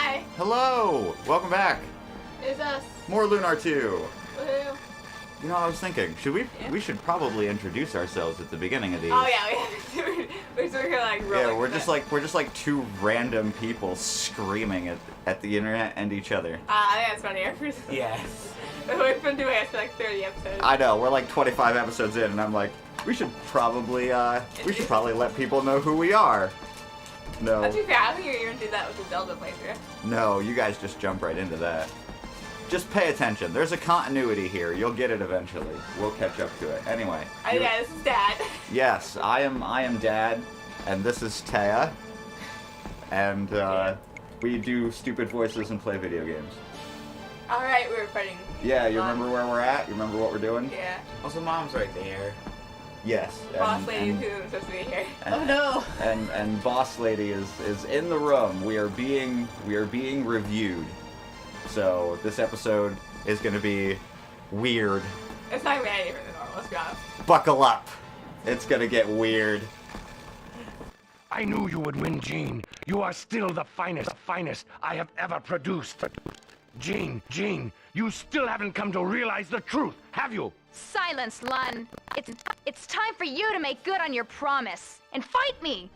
Hi. Hello! Welcome back. It's us. More Lunar 2. Woohoo. You know, I was thinking, we should probably introduce ourselves at the beginning of these. Oh yeah, we're here like rolling. Yeah, we're just like two random people screaming at the internet and each other. I think that's funnier. Yes. We've been doing it for like 30 episodes. I know, we're like 25 episodes in, and I'm like, we should probably let people know who we are. No. To be fair, I think you're gonna do that with the Zelda playthrough. No, you guys just jump right into that. Just pay attention. There's a continuity here. You'll get it eventually. We'll catch up to it. Anyway. Yeah, this is Dad. Yes, I am Dad, and this is Taya, and we do stupid voices and play video games. All right, we're fighting. Yeah, you remember where we're at? You remember what we're doing? Yeah. Also, Mom's right there. Yes. Boss lady who's supposed to be here. Oh no! And Boss Lady is in the room. We are being reviewed. So this episode is going to be weird. It's not even any different than normal, let's be honest. Buckle up. It's going to get weird. I knew you would win, Jean. You are still the finest I have ever produced. Jean, you still haven't come to realize the truth, have you? Silence, Lun. It's time for you to make good on your promise and fight me.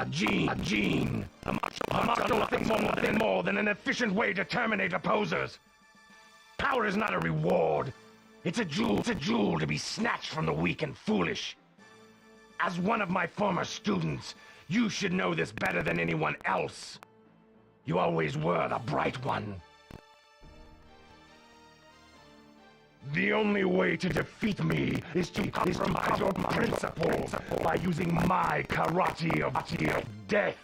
Jean. A martial nothing more than an efficient way to terminate opposers. Power is not a reward. It's a jewel to be snatched from the weak and foolish. As one of my former students, you should know this better than anyone else. You always were the bright one. The only way to defeat me is to compromise your principles by using my karate of death.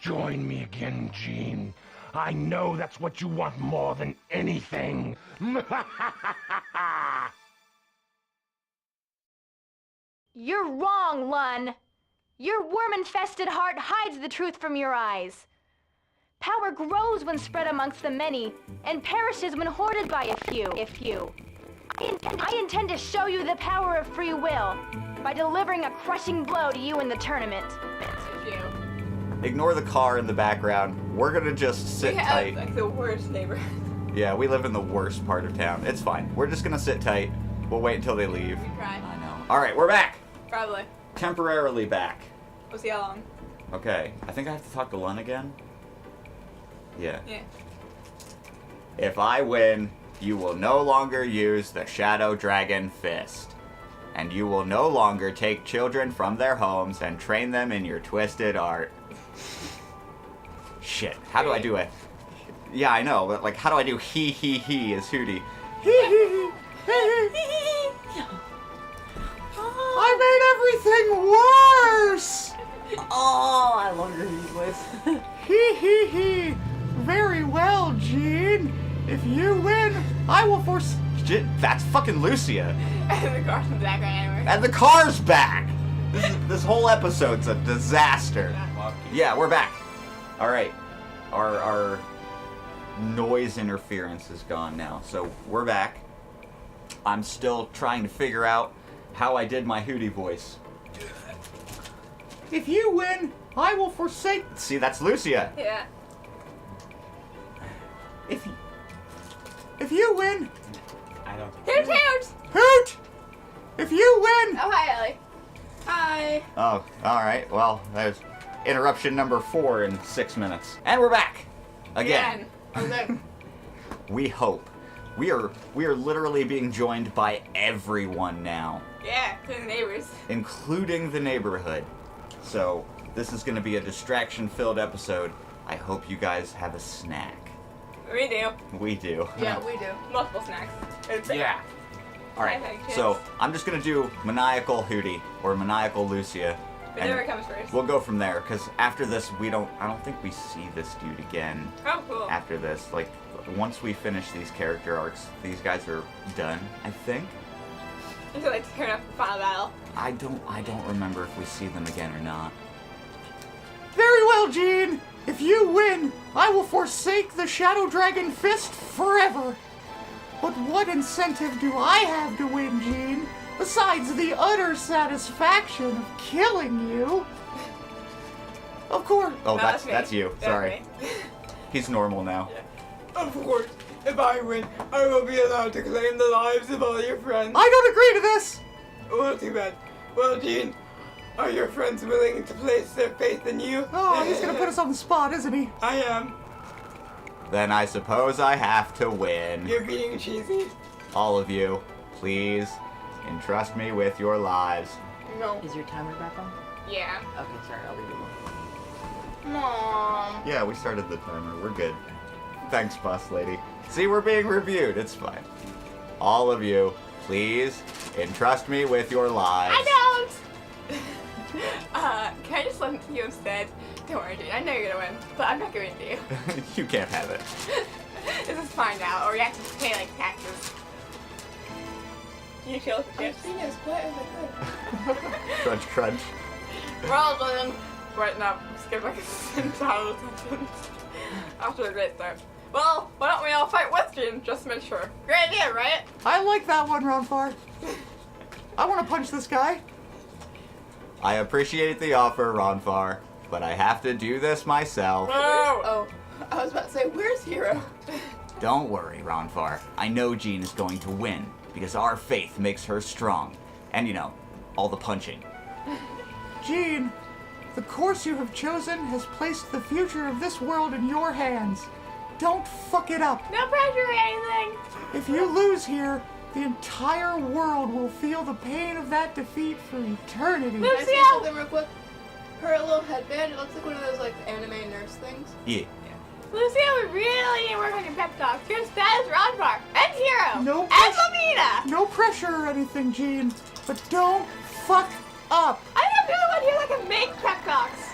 Join me again, Jean. I know that's what you want more than anything. You're wrong, Lun. Your worm-infested heart hides the truth from your eyes. Power grows when spread amongst the many, and perishes when hoarded by a few. I intend to show you the power of free will by delivering a crushing blow to you in the tournament. Ignore the car in the background. We're gonna just sit tight. Like the worst neighborhood. Yeah, we live in the worst part of town. It's fine. We're just gonna sit tight. We'll wait until they leave. Cry. I know. All right, we're back. Probably. Temporarily back. We'll see how long. Okay, I think I have to talk to Lun again. Yeah. Yeah. If I win, you will no longer use the Shadow Dragon Fist. And you will no longer take children from their homes and train them in your twisted art. Shit, how do I do it? Yeah, I know, but like, how do I do he as Hootie? He. I made everything worse! Oh, I love your voice. He. Very well, Jean. If you win, I will force... Shit, that's fucking Lucia. And the car's in the background anyway. And the car's back! This whole episode's a disaster. Yeah, we're back. Alright. Our noise interference is gone now, so we're back. I'm still trying to figure out how I did my Hootie voice. If you win, I will forsake... See, that's Lucia. Yeah. If you win... I don't think Hoot! Hoot! If you win... Oh, hi, Ellie. Hi. Oh, alright. Well, there's interruption number 4 in 6 minutes. And we're back! Again. Okay. We hope. We are literally being joined by everyone now. Yeah, including the neighbors. Including the neighborhood. So, this is going to be a distraction-filled episode. I hope you guys have a snack. We do. We do. Yeah, we do. Multiple snacks. Yeah. Alright, so I'm just going to do Maniacal Hootie, or Maniacal Lucia. Whichever comes first. We'll go from there, because after this, I don't think we see this dude again. Oh, cool. After this. Like, once we finish these character arcs, these guys are done, I think. Until they turn up the final battle. I don't remember if we see them again or not. Very well, Jean! If you win, I will forsake the Shadow Dragon Fist forever. But what incentive do I have to win, Jean, besides the utter satisfaction of killing you? Of course. Oh, No, that's you. That's Sorry. me. He's normal now. Of course, if I win, I will be allowed to claim the lives of all your friends. I don't agree to this! Well, too bad. Well, Gene, are your friends willing to place their faith in you? Oh, he's gonna put us on the spot, isn't he? I am. Then I suppose I have to win. You're being cheesy. All of you, please entrust me with your lives. No. Is your timer back on? Yeah. Okay, sorry, I'll leave it alone. Mom. Yeah, we started the timer. We're good. Thanks, boss lady. See, we're being reviewed. It's fine. All of you, please entrust me with your lives. I don't! Can I just listen to you instead? Don't worry, Jane. I know you're gonna win, but I'm not going to. You can't have it. This is fine now, or you have to pay like taxes. You feel the chips? Being as quiet as I could. Crunch, crunch. We're all done. Right now, skip like a entire sentence after a great start. Well, why don't we all fight with Jane just to make sure? Great idea, right? I like that one, Ronfar. I want to punch this guy. I appreciate the offer, Ronfar, but I have to do this myself. No! Oh, I was about to say, where's Hero? Don't worry, Ronfar. I know Jean is going to win, because our faith makes her strong. And, you know, all the punching. Jean, the course you have chosen has placed the future of this world in your hands. Don't fuck it up. No pressure or anything! If you lose here, the entire world will feel the pain of that defeat for eternity. Can I say Lucio! something real quick? Her little headband, it looks like one of those, like, anime nurse things. Yeah. Lucio, we really need to work on your pep talks. You're as bad as Rodvar, and Hero, No and pressure. Lamina! No pressure or anything, Jean, but don't fuck up. I'm not the only one here that can make pep talks.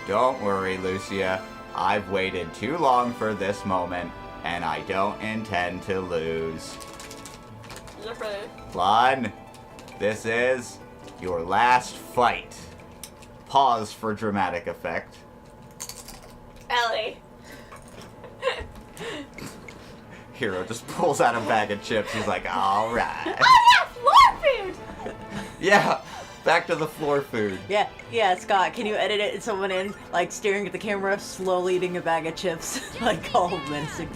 Don't worry, Lucia. I've waited too long for this moment, and I don't intend to lose. You're ready. Lon, this is your last fight. Pause for dramatic effect. Ellie. Hero just pulls out a bag of chips. He's like, all right. Oh yeah, floor food! Yeah, back to the floor food. Yeah, Scott, can you edit it and someone in, like, staring at the camera, slowly eating a bag of chips, like, all menacing?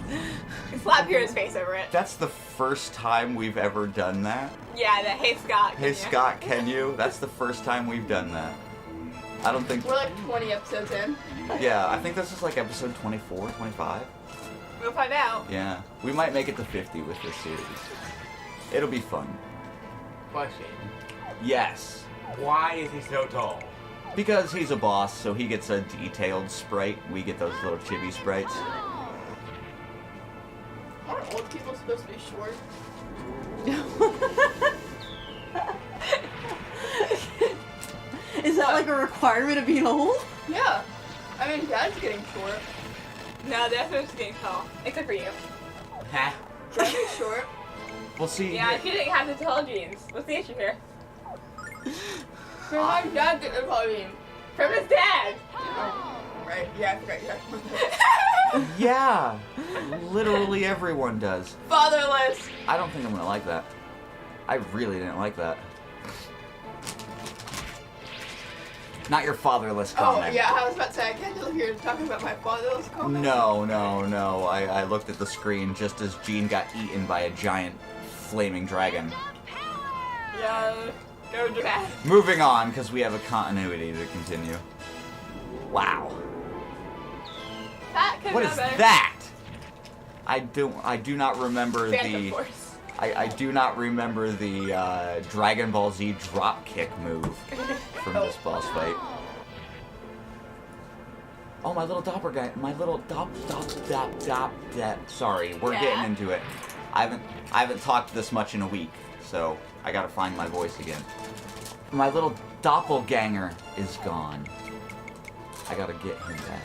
Slap Hero's face over it. That's the first time we've ever done that. Yeah, the hey Scott. Hey, can you? Scott, can you? That's the first time we've done that. I don't think... We're like 20 episodes in. Yeah, I think this is like episode 24, 25. We'll find out. Yeah, we might make it to 50 with this series. It'll be fun. Question. Yes, Why is he so tall? because he's a boss, so he gets a detailed sprite. We get those little chibi sprites. Aren't old people supposed to be short? Is that like a requirement of being old? Yeah. I mean, Dad's getting short. No, they're supposed to be tall. Except for you. Huh? Dad's short. We'll see. Yeah, you didn't have the tall jeans. What's the issue here? From my dad getting a probably. From his dad! Oh, right. Yeah, I forgot you had Yeah, literally everyone does. Fatherless. I don't think I'm gonna like that. I really didn't like that. Not your fatherless Oh, comment. yeah, I was about to say, I can't tell if you're talking about my fatherless comment. No. I looked at the screen just as Jean got eaten by a giant flaming dragon. Yeah, go Japan. Moving on, because we have a continuity to continue. Wow. That could What go is better. that? I do not remember Phantom the... Force. I do not remember the Dragon Ball Z drop kick move from this boss fight. Oh, my little doppelganger, my little sorry, we're Yeah? getting into it. I haven't talked this much in a week, so I gotta find my voice again. My little doppelganger is gone. I gotta get him back.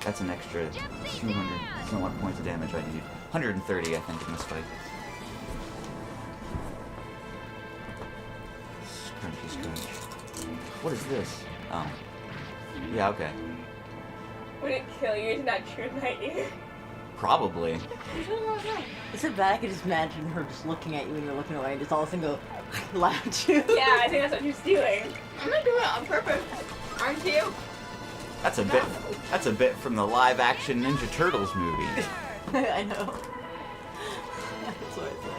That's an extra 200 somewhat points of damage I need. 130, I think, in this fight. Scrunchy scrunch. What is this? Oh. Yeah, okay. Would it kill you to not true night you? Probably. Is it bad? I could just imagine her just looking at you when you're looking away and just all of a sudden go, laugh at you. Yeah, I think that's what she's doing. I'm not doing it on purpose. Aren't you? That's a bit. That's a bit from the live-action Ninja Turtles movie. I know. That's what I said.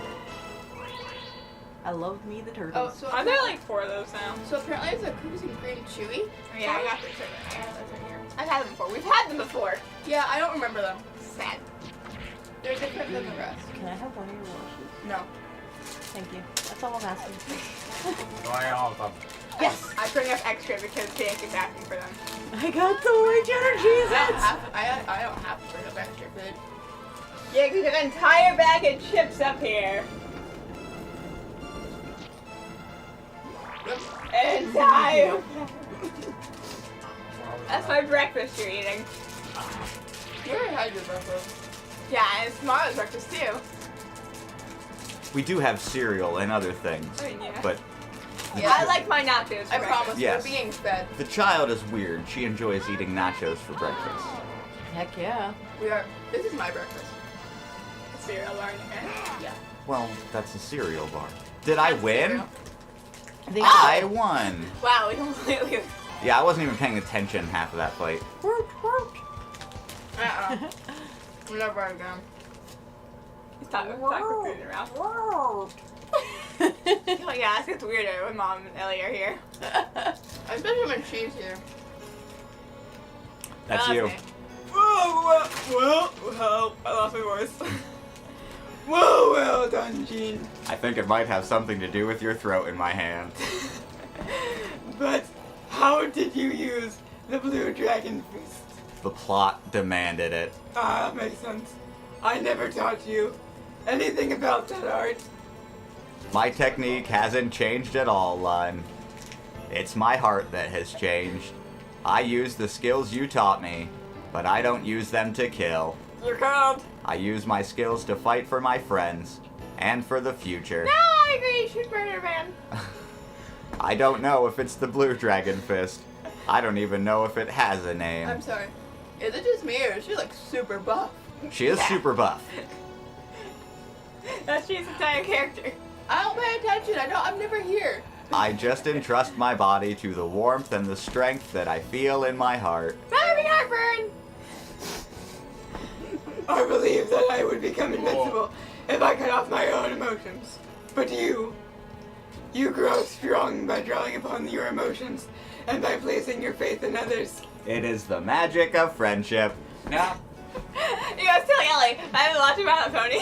I love me the turtles. Oh, so are there like 4 of those now? So apparently it's a cookies and cream chewy. Yeah, I got those right here. I've had them before. We've had them before. Yeah, I don't remember them. Sad. They're different than the rest. Can I have one of your washes? No. Thank you. That's all I'm asking. Try all of them. Yes! I bring up extra because Dan keeps asking for them. I got so much energy. I don't have to bring up extra food. Yeah, because there's an entire bag of chips up here. Entire. That's my breakfast you're eating. You already had your breakfast. Yeah, and it's tomorrow's breakfast too. We do have cereal and other things, I mean, yeah. but Yeah, I like my nachos. For I breakfast. promise. Yes. We're being fed. the child is weird. She enjoys eating nachos for breakfast. Heck yeah. We are. This is my breakfast. Cereal bar in here. Yeah. Well, that's a cereal bar. Did I win? cereal. I think I won. Wow, we completely. Yeah, I wasn't even paying attention half of that fight. Never again. He's talking with food in your mouth. Oh yeah, this gets weirder when Mom and Ellie are here. Especially when she's here. That's Oh, you. okay. Well, I lost my voice. Well done, Gene. I think it might have something to do with your throat in my hand. But how did you use the blue dragon fist? The plot demanded it. Ah, that makes sense. I never taught you anything about that art. My technique hasn't changed at all, Lun. It's my heart that has changed. I use the skills you taught me, but I don't use them to kill. You're cold. I use my skills to fight for my friends, and for the future. No, I agree. You should murder man. I don't know if it's the blue dragon fist. I don't even know if it has a name. I'm sorry. Is it just me or is she like super buff? She is super buff. That's she's entire character. I don't pay attention. I'm never here. I just entrust my body to the warmth and the strength that I feel in my heart. Having heartburn. I believe that I would become invincible if I cut off my own emotions. But you grow strong by drawing upon your emotions and by placing your faith in others. It is the magic of friendship. No. You guys tell Ellie. I've been watching My Little Pony.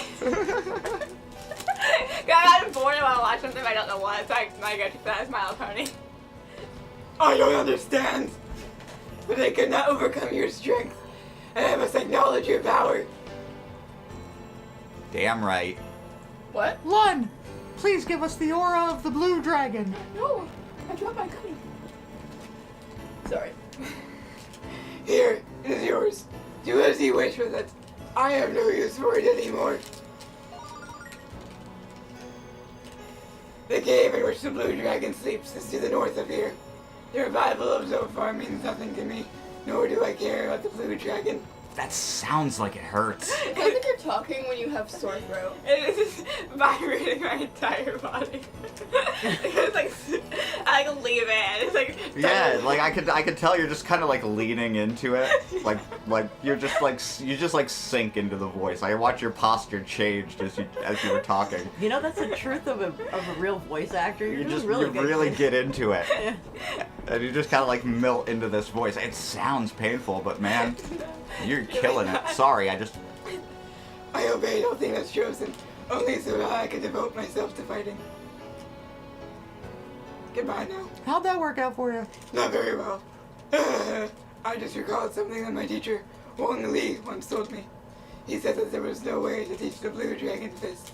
I got bored and want to watch something, but I don't know what. So I go to that is My Little Pony. I don't understand. But I could not overcome your strength. And I must acknowledge your power. Damn right. What? Lun, please give us the aura of the blue dragon. No, I dropped my gummy. Sorry. Here, it is yours. Do as you wish with it. I have no use for it anymore. The cave in which the blue dragon sleeps is to the north of here. The revival of Zophar means nothing to me, nor do I care about the blue dragon. That sounds like it hurts. I think you're talking when you have sore throat. It is just vibrating my entire body. It's like I like leave it. It's like Yeah, like I could tell you're just kind of like leaning into it, like you just like sink into the voice. I watch your posture change as you were talking. You know, that's the truth of a real voice actor. You're just really good. really get into it, and you just kind of like melt into this voice. It sounds painful, but man, you're killing it. Sorry, I obeyed all things that's chosen, only so that I could devote myself to fighting. Goodbye now. How'd that work out for you? Not very well. I just recalled something that my teacher, Wong Li, once told me. He said that there was no way to teach the blue dragon fist,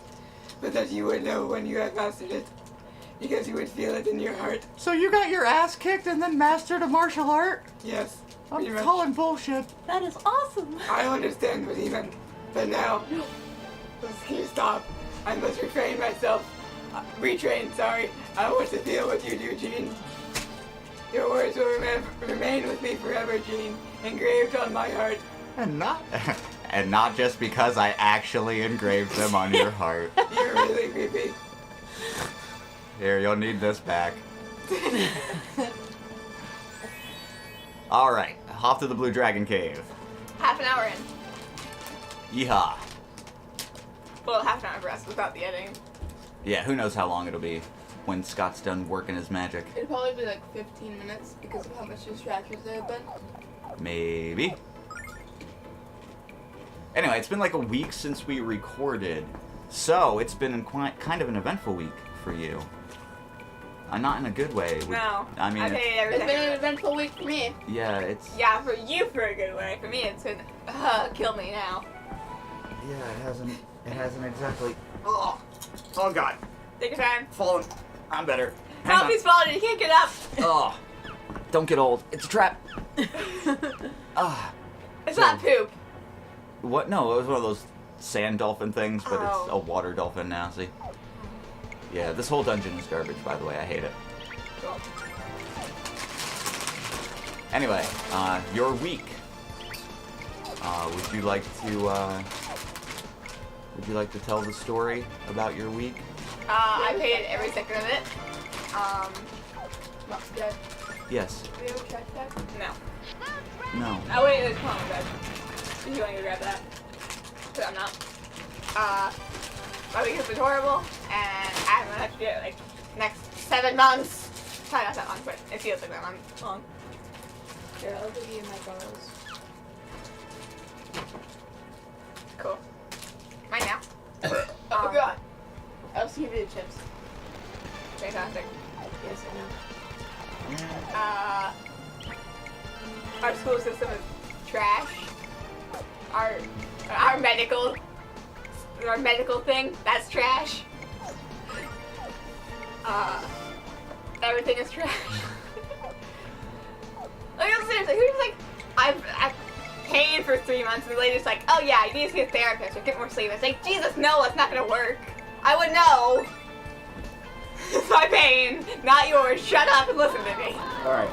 but that you would know when you had mastered it, because you would feel it in your heart. So you got your ass kicked and then mastered a martial art? Yes. I'm pretty much. calling bullshit. That is awesome. I understand what he meant, but now, can you stop? I must retrain myself. Retrain, sorry. I want to feel what you do, Gene. Your words will remain with me forever, Gene, engraved on my heart. And not just because I actually engraved them on your heart. You're really creepy. Here, you'll need this back. All right. off to the Blue Dragon Cave. Half an hour in. Yeehaw. Well, half an hour for us without the editing. Yeah, who knows how long it'll be when Scott's done working his magic. It'd probably be like 15 minutes because of how much distractions there have been. Maybe. Anyway, it's been like a week since we recorded, so it's been kind of an eventful week for you. Not in a good way. No. I mean, I've hated every It's second been of an it. eventful week for me. yeah, it's... Yeah, for you for a good way. For me, it's gonna kill me now. Yeah, it hasn't exactly... Oh God. Take your time. Fallen. I'm better. Hang Help, on. he's falling. You can't get up. Oh. Don't get old. It's a trap. Ah. It's So- not poop. What? No, it was one of those sand dolphin things, but Oh. it's a water dolphin now, see? Yeah, this whole dungeon is garbage, by the way. I hate it. Cool. Anyway, your week. Would you like to tell the story about your week? I hated every second of it. Mom's dead. Yes. Have you ever checked that? No. No. Oh wait, there's one on the bed. If you want to go grab that. But I'm not. My week has been horrible, and I'm gonna have to do it like next 7 months. Probably not that long, but it feels like that long. Here, I'll give you my bottles. Cool. Right now. Oh god. I'll see you the chips. Fantastic. Yes, I know. Our school system is trash. Our medical thing, that's trash. Everything is trash. Like, I'm seriously, who's like, I've paid for 3 months and the lady's like, oh yeah, you need to see a therapist or get more sleep. It's like, Jesus, no, it's not gonna work. I would know. It's my pain, not yours. Shut up and listen to me. Alright.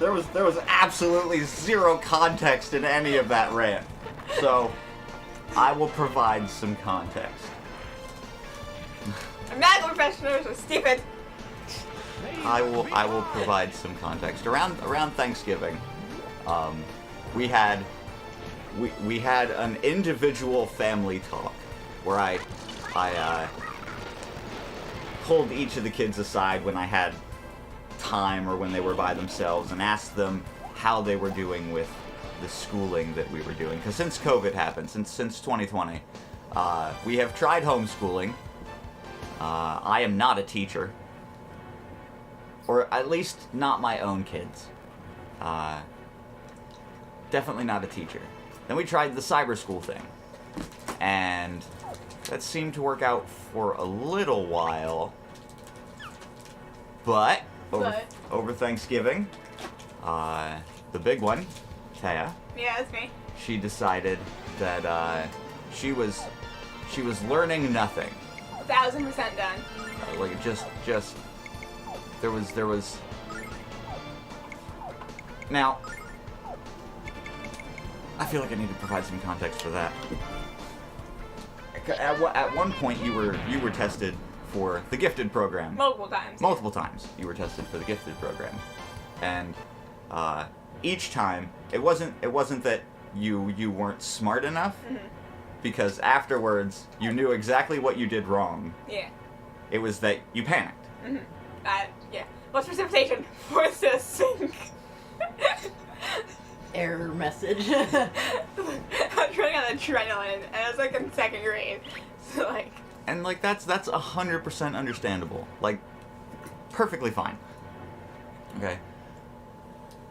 There was absolutely zero context in any of that rant. So, I will provide some context. Medical professionals are stupid. I will provide some context. Around Thanksgiving, we had an individual family talk where I pulled each of the kids aside when I had time or when they were by themselves and asked them how they were doing with the schooling that we were doing. Because since COVID happened, since 2020, we have tried homeschooling. I am not a teacher. Or at least not my own kids. Definitely not a teacher. Then we tried the cyber school thing. And that seemed to work out for a little while. But over Thanksgiving, the big one, Taya, Yeah, that's me. she decided that she was learning nothing. 1000% done. Like just there was now I feel like I need to provide some context for that. At one point you were tested for the gifted program. Multiple times. Multiple times you were tested for the gifted program. And each time it wasn't that you weren't smart enough, because afterwards you knew exactly what you did wrong. Yeah. It was that you panicked. Yeah. What's precipitation? Forced to sink. Error message. I'm running on adrenaline, and I was like in 2nd grade. So like. And like that's 100% understandable. Like perfectly fine. Okay.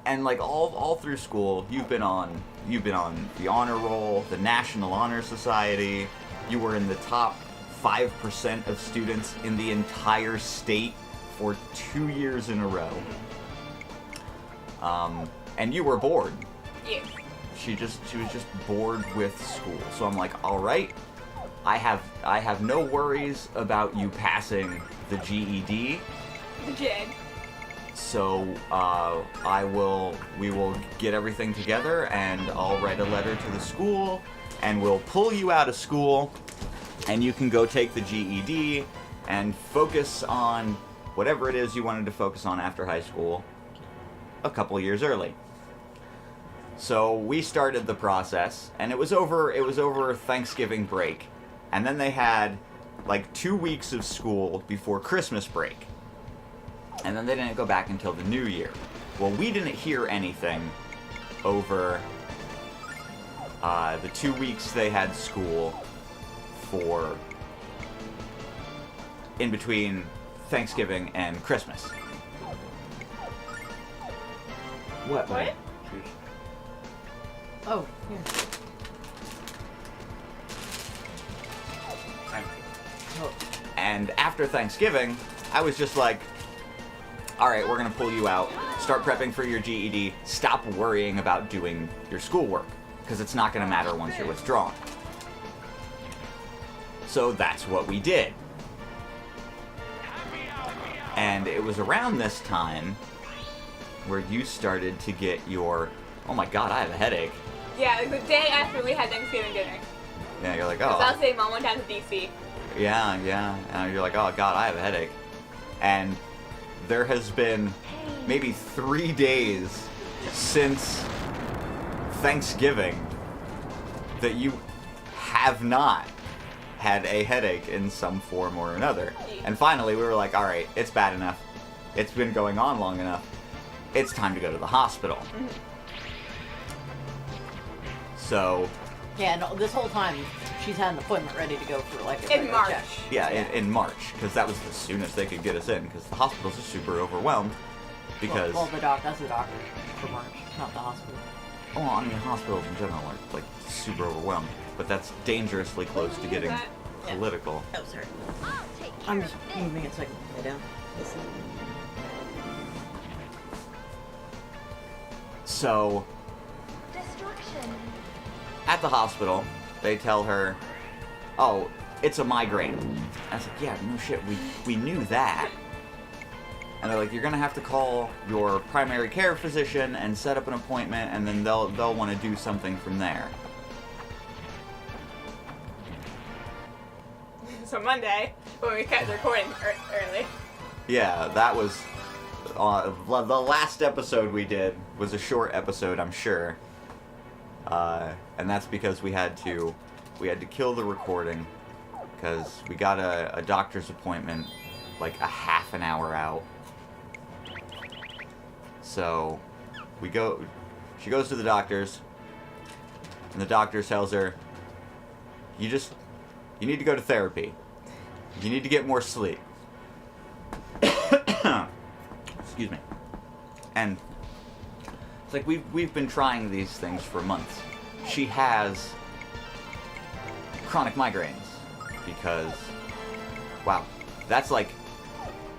And like all through school, you've been on the honor roll, the National Honor Society. You were in the top 5% of students in the entire state for 2 years in a row. And you were bored. Yeah. She was just bored with school. So I'm like, all right, I have no worries about you passing the GED. The JED. So we will get everything together and I'll write a letter to the school and we'll pull you out of school and you can go take the GED and focus on whatever it is you wanted to focus on after high school a couple years early. So we started the process, and it was over Thanksgiving break, and then they had like 2 weeks of school before Christmas break, and then they didn't go back until the new year. Well, we didn't hear anything over the 2 weeks they had school for in between Thanksgiving and Christmas. What? What? Oh, here. Oh. And after Thanksgiving, I was just like, alright, we're gonna pull you out, start prepping for your GED, stop worrying about doing your schoolwork, because it's not gonna matter once you're withdrawn. So that's what we did. And it was around this time where you started to get your, oh my god, I have a headache. Yeah, like the day after we had Thanksgiving dinner. Yeah, you're like, So I was oh. saying Mom went down to DC. Yeah. And you're like, oh god, I have a headache. And there has been maybe 3 days since Thanksgiving that you have not had a headache in some form or another. And finally we were like, alright, it's bad enough. It's been going on long enough. It's time to go to the hospital. Mm-hmm. So, Yeah, no, this whole time she's had an appointment ready to go for like a In regular March. check. yeah, in March, because that was the soonest they could get us in, because the hospitals are super overwhelmed. Because, Well, that's the doctor for March, not the hospital. well, I mean, hospitals in general are, like, super overwhelmed, but that's dangerously close to getting that? Yeah. political. Oh, sorry. I'm just moving it so I can lay down. So, Destruction. at the hospital, they tell her, oh, it's a migraine. I was like, yeah, no shit, we knew that. And they're like, you're gonna have to call your primary care physician and set up an appointment, and then they'll want to do something from there. So Monday, when we cut the recording early. Yeah, that was the last episode we did was a short episode, I'm sure. And that's because we had to kill the recording because we got a doctor's appointment like a half an hour out. So she goes to the doctor's, and the doctor tells her, you need to go to therapy. You need to get more sleep. Excuse me. And it's like we've been trying these things for months. She has chronic migraines because, wow, that's like,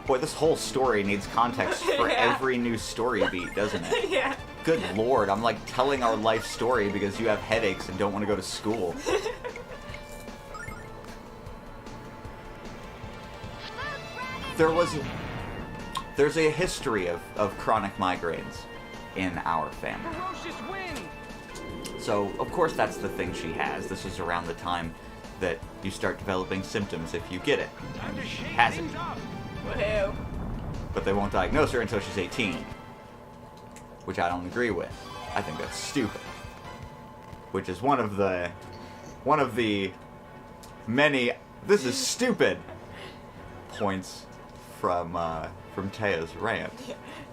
boy, this whole story needs context for Yeah. every new story beat, doesn't it? Yeah. Good lord, I'm like telling our life story because you have headaches and don't want to go to school. There's a history of chronic migraines in our family. Ferocious wind! So, of course, that's the thing she has. This is around the time that you start developing symptoms if you get it. Time to She shake has it. things up. Woohoo. But they won't diagnose her until she's 18. Which I don't agree with. I think that's stupid. Which is one of the many "this is stupid" points from Taya's rant.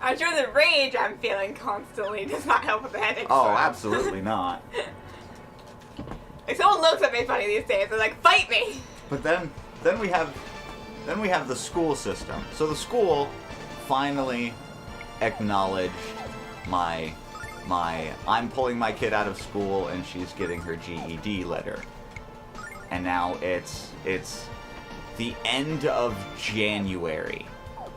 I'm sure the rage I'm feeling constantly does not help with the headache. Oh, so. absolutely not. Like someone looks at me funny these days. They're like, "Fight me!" But then we have the school system. So the school finally acknowledged my I'm pulling my kid out of school and she's getting her GED letter. And now it's the end of January,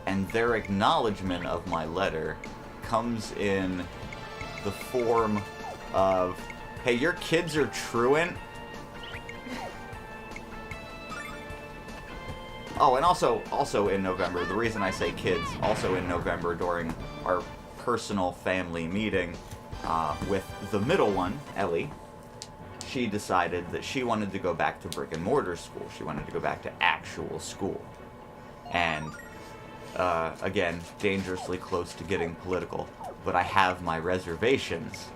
and their acknowledgement of my letter comes in the form of, hey, your kids are truant. Oh, and also in November, the reason I say kids, also in November during our personal family meeting with the middle one, Ellie, she decided that she wanted to go back to brick and mortar school. She wanted to go back to actual school. And, again, dangerously close to getting political, but I have my reservations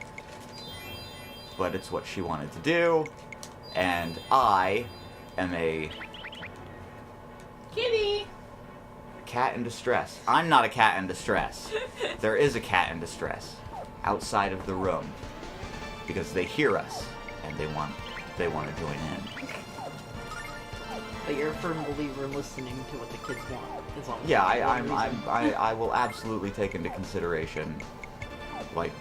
but it's what she wanted to do, and I am a Kitty. cat in distress. I'm not a cat in distress. There is a cat in distress outside of the room because they hear us and they want to join in. But you're a firm believer in listening to what the kids want. As long as Yeah, it's within reason. I will absolutely take into consideration, like,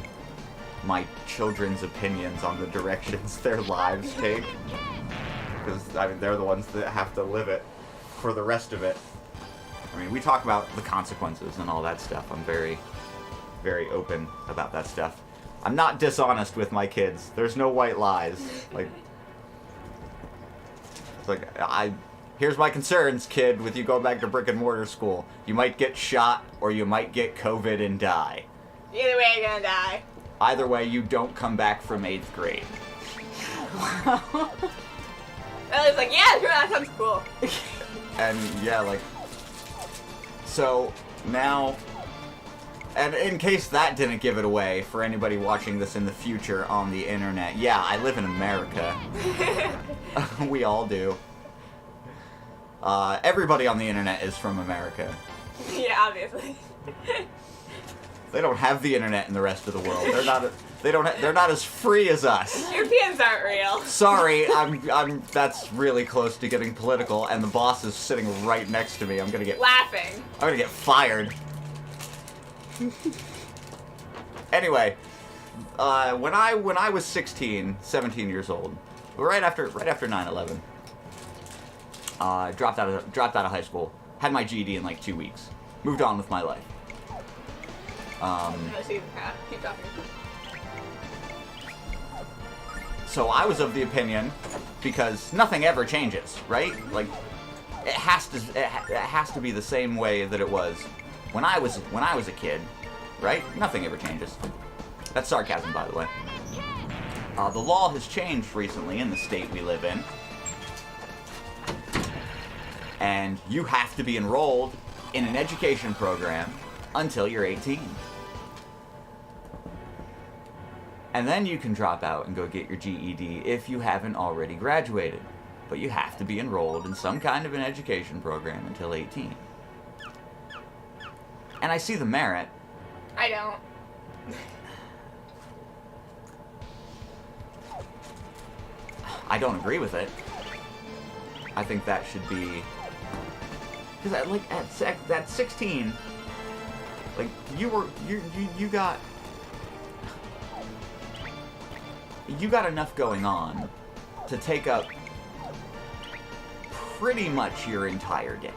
my children's opinions on the directions their lives take. Because, I mean, they're the ones that have to live it for the rest of it. I mean, we talk about the consequences and all that stuff. I'm very, very open about that stuff. I'm not dishonest with my kids. There's no white lies. Like, it's like, here's my concerns, kid, with you going back to brick and mortar school. You might get shot, or you might get COVID and die. Either way, you're gonna die. Either way, you don't come back from 8th grade. Ellie's like, yeah, sure, that sounds cool. And yeah, like, so now, and in case that didn't give it away for anybody watching this in the future on the internet, yeah, I live in America. We all do. Everybody on the internet is from America. Yeah, obviously. They don't have the internet in the rest of the world. They're not as free as us. Europeans aren't real. Sorry, that's really close to getting political, and the boss is sitting right next to me. I'm gonna get fired. Anyway, when I was 17 years old, right after 9/11, dropped out of high school, had my GED in like 2 weeks, moved on with my life. Keep talking. So I was of the opinion, because nothing ever changes, right? Like, it has to be the same way that it was when I was a kid, right? Nothing ever changes. That's sarcasm, by the way. The law has changed recently in the state we live in, and you have to be enrolled in an education program until you're 18. And then you can drop out and go get your GED if you haven't already graduated. But you have to be enrolled in some kind of an education program until 18. And I see the merit. I don't. I don't agree with it. I think that should be... Because like at 16, like you got enough going on to take up pretty much your entire day.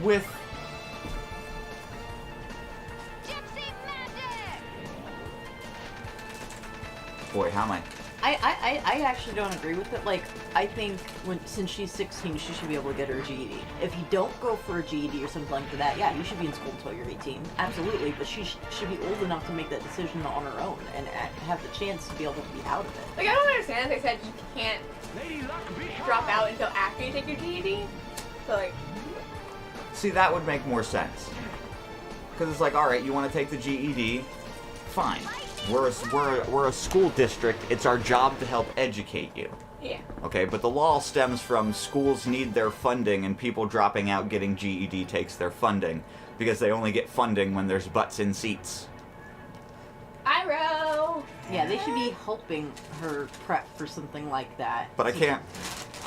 With boy, how am I actually don't agree with it. Like, I think since she's 16, she should be able to get her GED. If you don't go for a GED or something like that, yeah, you should be in school until you're 18. Absolutely, but she should be old enough to make that decision on her own and have the chance to be able to be out of it. Like, I don't understand. They said you can't drop out until after you take your GED. So, like... See, that would make more sense. Because it's like, alright, you want to take the GED? Fine. We're a school district. It's our job to help educate you. Yeah. Okay, but the law stems from schools need their funding, and people dropping out getting GED takes their funding, because they only get funding when there's butts in seats. Iro! Yeah, they should be helping her prep for something like that. But I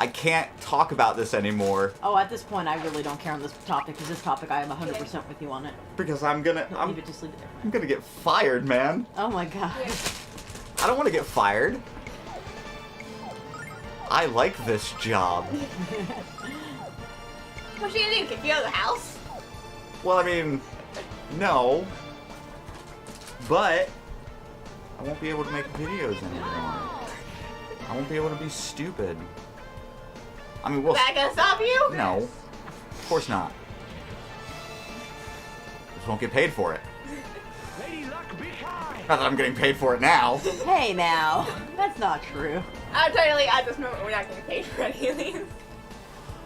can't talk about this anymore. Oh, at this point, I really don't care on this topic, because this topic, I am 100% with you on it. Because I'm gonna get fired, man. Oh my god. Yeah. I don't want to get fired. I like this job. What's she gonna do? Kick you out of the house? Well, I mean, no. But I won't be able to make videos anymore. I won't be able to be stupid. I mean, Is that gonna stop you? No. Of course not. Just won't get paid for it. Not that I'm getting paid for it now. Hey now, that's not true. I'm totally at this moment we're not getting paid for any of these.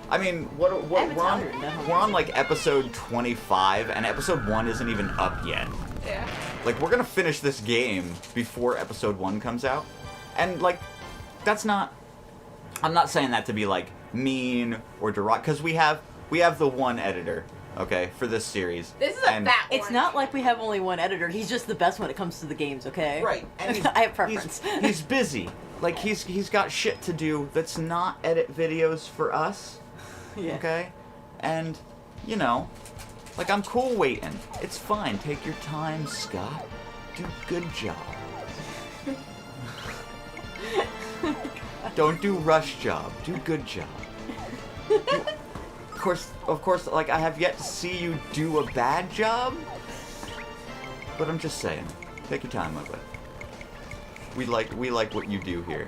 I mean, we're on like episode 25, and episode 1 isn't even up yet. Yeah. Like, we're gonna finish this game before episode 1 comes out. And, like, that's not... I'm not saying that to be, like, mean or derogatory, because we have the one editor, okay, for this series. This is a fat one. It's not like we have only one editor. He's just the best when it comes to the games, okay? Right. And I have preference. He's busy. Like, he's got shit to do that's not edit videos for us. Yeah. Okay? And, you know, like, I'm cool waiting. It's fine. Take your time, Scott. Do good job. Don't do rush job. Do good job. Of course, like, I have yet to see you do a bad job. But I'm just saying. Take your time with it. We like what you do here.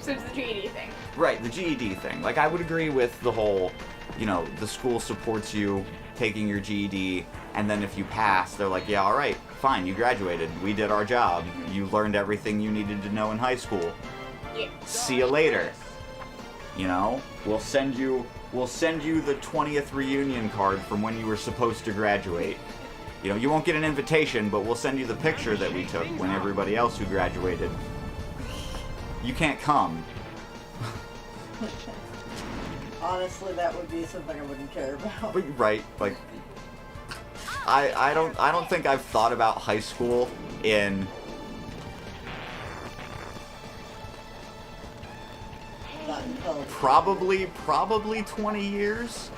So it's the GED thing. Right, the GED thing. Like, I would agree with the whole, you know, the school supports you taking your GED, and then if you pass, they're like, yeah, all right, fine, you graduated. We did our job. You learned everything you needed to know in high school. Yeah. See you later. You know, we'll send you the 20th reunion card from when you were supposed to graduate. You know, you won't get an invitation, but we'll send you the picture that we took when everybody else who graduated. You can't come. Honestly, that would be something I wouldn't care about. But, right, like, I don't think I've thought about high school in probably 20 years.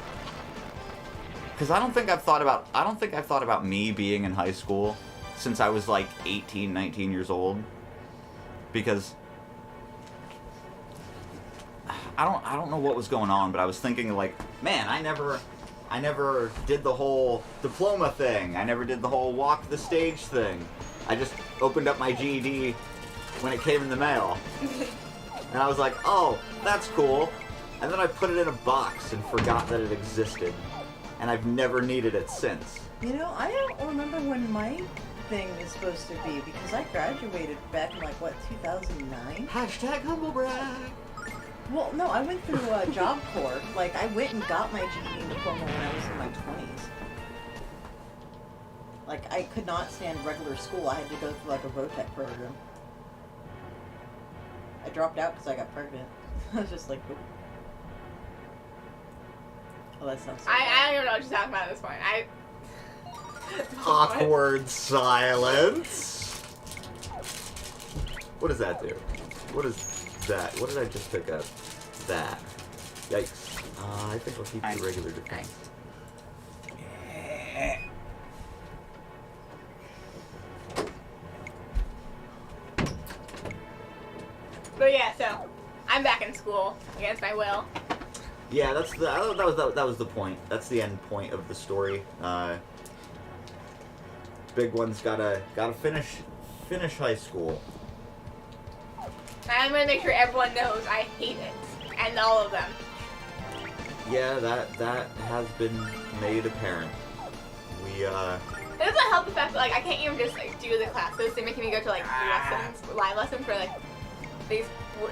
Because I don't think I've thought about me being in high school since I was like 18, 19 years old. Because I don't know what was going on, but I was thinking like, man, I never did the whole diploma thing. I never did the whole walk the stage thing. I just opened up my GED when it came in the mail. And I was like, oh, that's cool. And then I put it in a box and forgot that it existed. And I've never needed it since. You know, I don't remember when my thing is supposed to be, because I graduated back in, like, what, 2009? Hashtag humble brag. Well, no, I went through Job Corps. Like, I went and got my GED and diploma when I was in my 20s. Like, I could not stand regular school. I had to go through, like, a VOTEC program. I dropped out because I got pregnant. I was just like, oop. Oh, that sounds so I don't even know what you're talking about at this point. Awkward silence. What does that do? What is that? What did I just pick up? That. Yikes. I think I'll keep the regular defense. But yeah, so I'm back in school against my will. Yeah, that was the point. That's the end point of the story. Big one's gotta finish high school. And I'm gonna make sure everyone knows I hate it, and all of them. Yeah, that has been made apparent. We It doesn't help the fact that like I can't even just like do the classes. They're making me go to like live lessons for like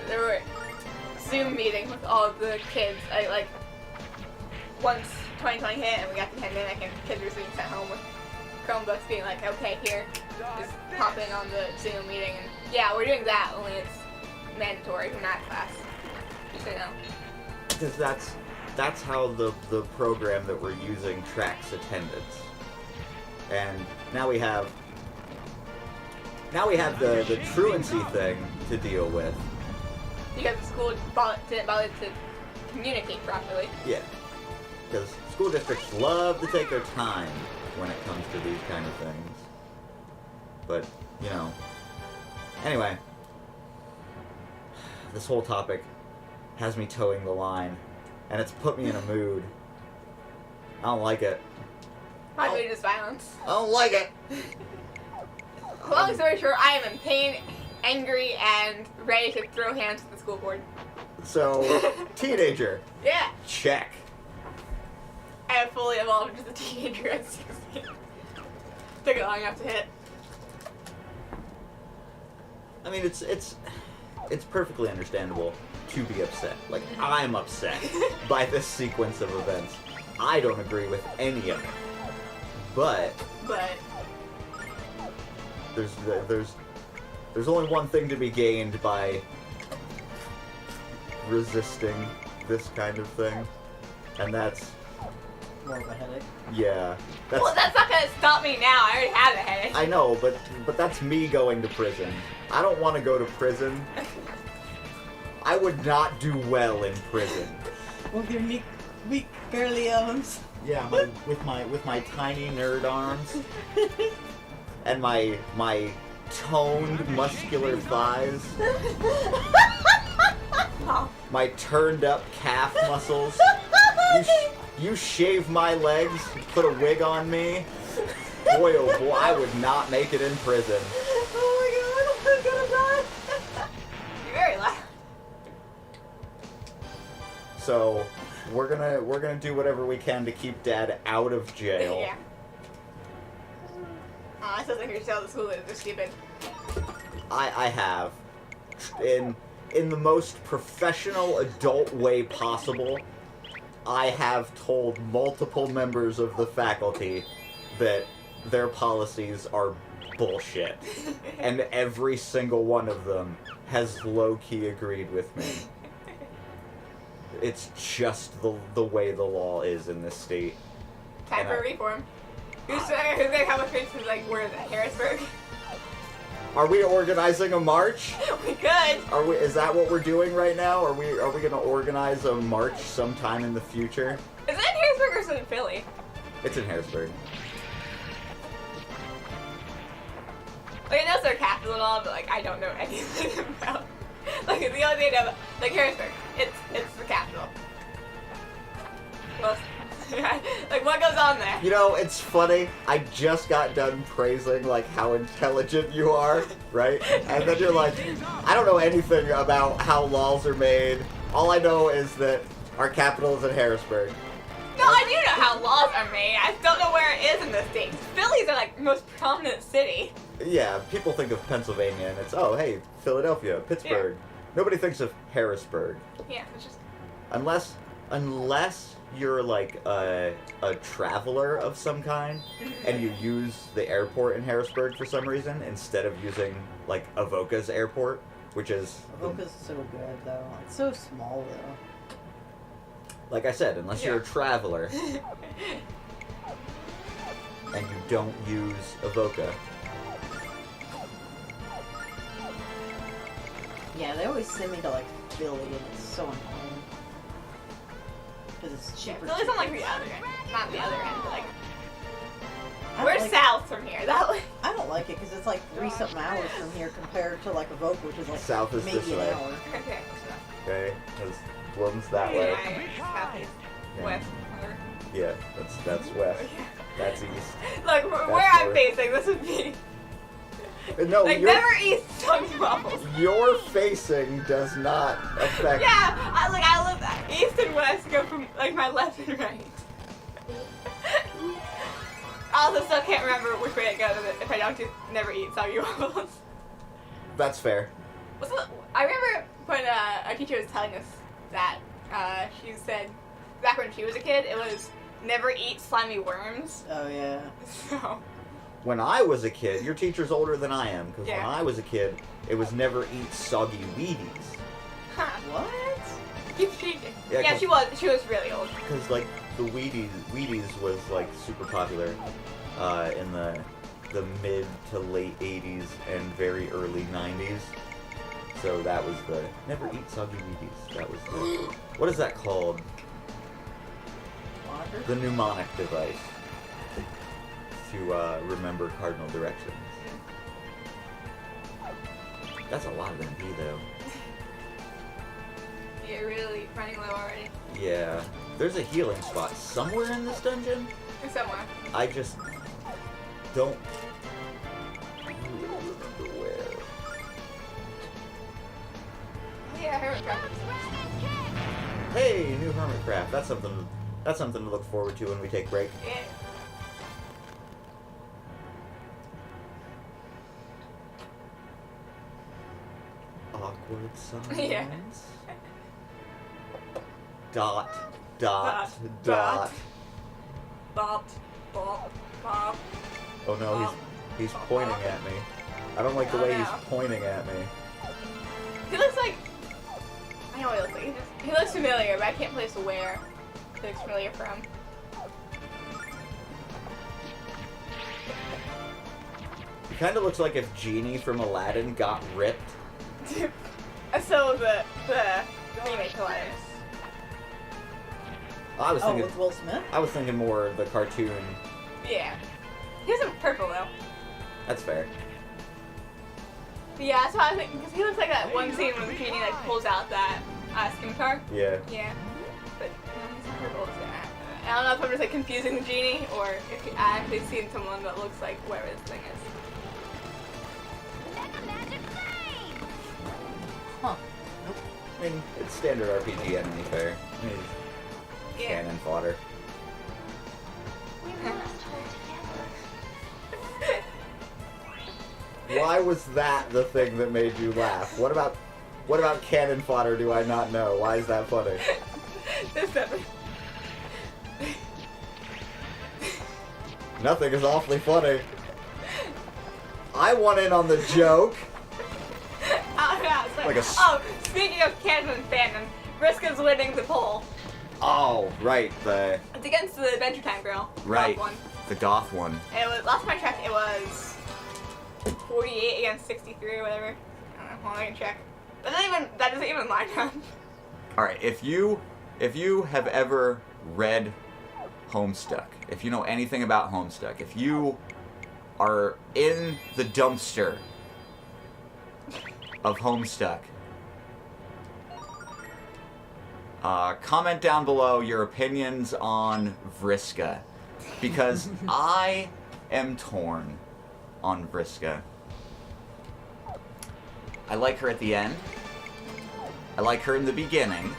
there were Zoom meetings with all of the kids. Like once 2020 hit and we got the pandemic and kids were being sent home with Chromebooks, being like, okay, here, just pop in on the Zoom meeting, and yeah, we're doing that. Only it's mandatory from that class. Just so you know. Because that's how the program that we're using tracks attendance. And now we have the truancy thing to deal with. Because the school didn't bother to communicate properly. Yeah. Because school districts love to take their time when it comes to these kind of things. But, you know. Anyway. This whole topic has me towing the line. And it's put me in a mood. I don't like it. My mood is violence. I don't like it. Long story short, I am in pain, angry, and ready to throw hands at the school board. So, teenager. Yeah. Check. I have fully evolved as a teenager at 16. Took it long enough to hit. I mean, it's perfectly understandable to be upset. Like, I'm upset by this sequence of events. I don't agree with any of it. But there's only one thing to be gained by resisting this kind of thing, and that's More of a headache. yeah. Well, that's not gonna stop me now. I already have a headache. I know, but that's me going to prison. I don't want to go to prison. I would not do well in prison. With your weak girly arms. Yeah, with my tiny nerd arms and my toned muscular thighs, my turned up calf muscles. You shave my legs, put a wig on me. Boy, oh boy, I would not make it in prison. Oh my god, I'm gonna die. You're very loud. So we're gonna do whatever we can to keep Dad out of jail. Yeah. I still think you should tell the school that they're stupid. I have, in the most professional adult way possible, I have told multiple members of the faculty that their policies are bullshit, and every single one of them has low-key agreed with me. It's just the way the law is in this state. Time for reform. Who's gonna come up here to, like, where is it? Harrisburg? Are we organizing a march? We could. Is that what we're doing right now? Are we gonna organize a march sometime in the future? Is it in Harrisburg or is it in Philly? It's in Harrisburg. Like, I know it's their capital and all, but, like, I don't know anything about. Like, the only thing I know about, like, Harrisburg, it's the capital. Well, like, what goes on there? You know, it's funny. I just got done praising, like, how intelligent you are, right? And then you're like, I don't know anything about how laws are made. All I know is that our capital is in Harrisburg. No, I do know how laws are made. I just don't know where it is in the States. Philly's are, like, the most prominent city. Yeah, people think of Pennsylvania and it's, oh, hey, Philadelphia, Pittsburgh. Nobody thinks of Harrisburg. Yeah, it's just... Unless you're like a traveler of some kind and you use the airport in Harrisburg for some reason instead of using like Avoca's airport, which is Avoca's so good though. It's so small though. like I said, unless you're a traveler and you don't use Avoca. Yeah, they always send me to like Philly and it's so annoying. Because it's cheaper. Philly's on, like, the other end. Not the other end, but, like... I We're like- south from here. That way. I don't like it because it's like 3-something hours from here compared to like Avoca, which is like South is maybe this an way. hour. Okay, Okay, because one's that way. Southeast. Yeah. West. Yeah, that's west. That's east. Look, where I'm north. facing, this would be... No, Like, never east Stonewalls. your facing does not affect. Yeah, I live east and west go from, like, my left and right. I also still can't remember which way it goes if I don't never eat soggy waffles. That's fair. I remember when our teacher was telling us that, she said, back when she was a kid, it was never eat slimy worms. Oh yeah. So, When I was a kid, your teacher's older than I am, because Yeah. when I was a kid, it was never eat soggy Wheaties. huh. What? Yeah, Yeah, 'cause- she was really old. Because, like, the Wheaties was, like, super popular in the mid to late 80s and very early 90s. So that was the... Never eat soggy Wheaties. That was the... What is that called? Monitor? The mnemonic device. To remember cardinal directions. That's a lot of MP though. You're really running low already. Yeah. There's a healing spot somewhere in this dungeon. Or somewhere. I just don't remember where. Oh yeah, Hermitcraft. Hey, new Hermitcraft. That's something to look forward to when we take break. Yeah. awkward silence. Yeah. Dot, dot, Dot, dot. Bop, bop, bop. Oh no, he's pointing at me. I don't like the Oh, way no. he's pointing at me. He looks like... I know what he looks like. He looks familiar, but I can't place where he looks familiar from. He kind of looks like if Genie from Aladdin got ripped. So the remake was. I was Oh, thinking. with Will Smith? I was thinking more of the cartoon. Yeah. He was in purple though. That's fair. But yeah, that's why I think because he looks like that one scene when the genie like pulls out that scimitar. Yeah. Yeah. But he's in purple. So I don't know if I'm just like confusing the genie or if I actually seen someone that looks like whoever this thing is. Huh. I mean, it's standard RPG enemy fare. I mean, Yeah. cannon fodder. Why was that the thing that made you laugh? What about cannon fodder do I not know? Why is that funny? There's nothing. Nothing is awfully funny. I want in on the joke. Oh, yeah, it's Like a s- oh, speaking of canon fandom, Vriska's winning the poll. Oh, right, It's against the Adventure Time girl. right, One. the goth one. And it was last time I checked, it was 48 against 63 or whatever. I don't know. Well, I can check. But that doesn't even line up. All right, if you have ever read Homestuck, if you know anything about Homestuck, if you are in the dumpster of Homestuck, comment down below your opinions on Vriska, because I am torn on Vriska. I like her at the end. I like her in the beginning.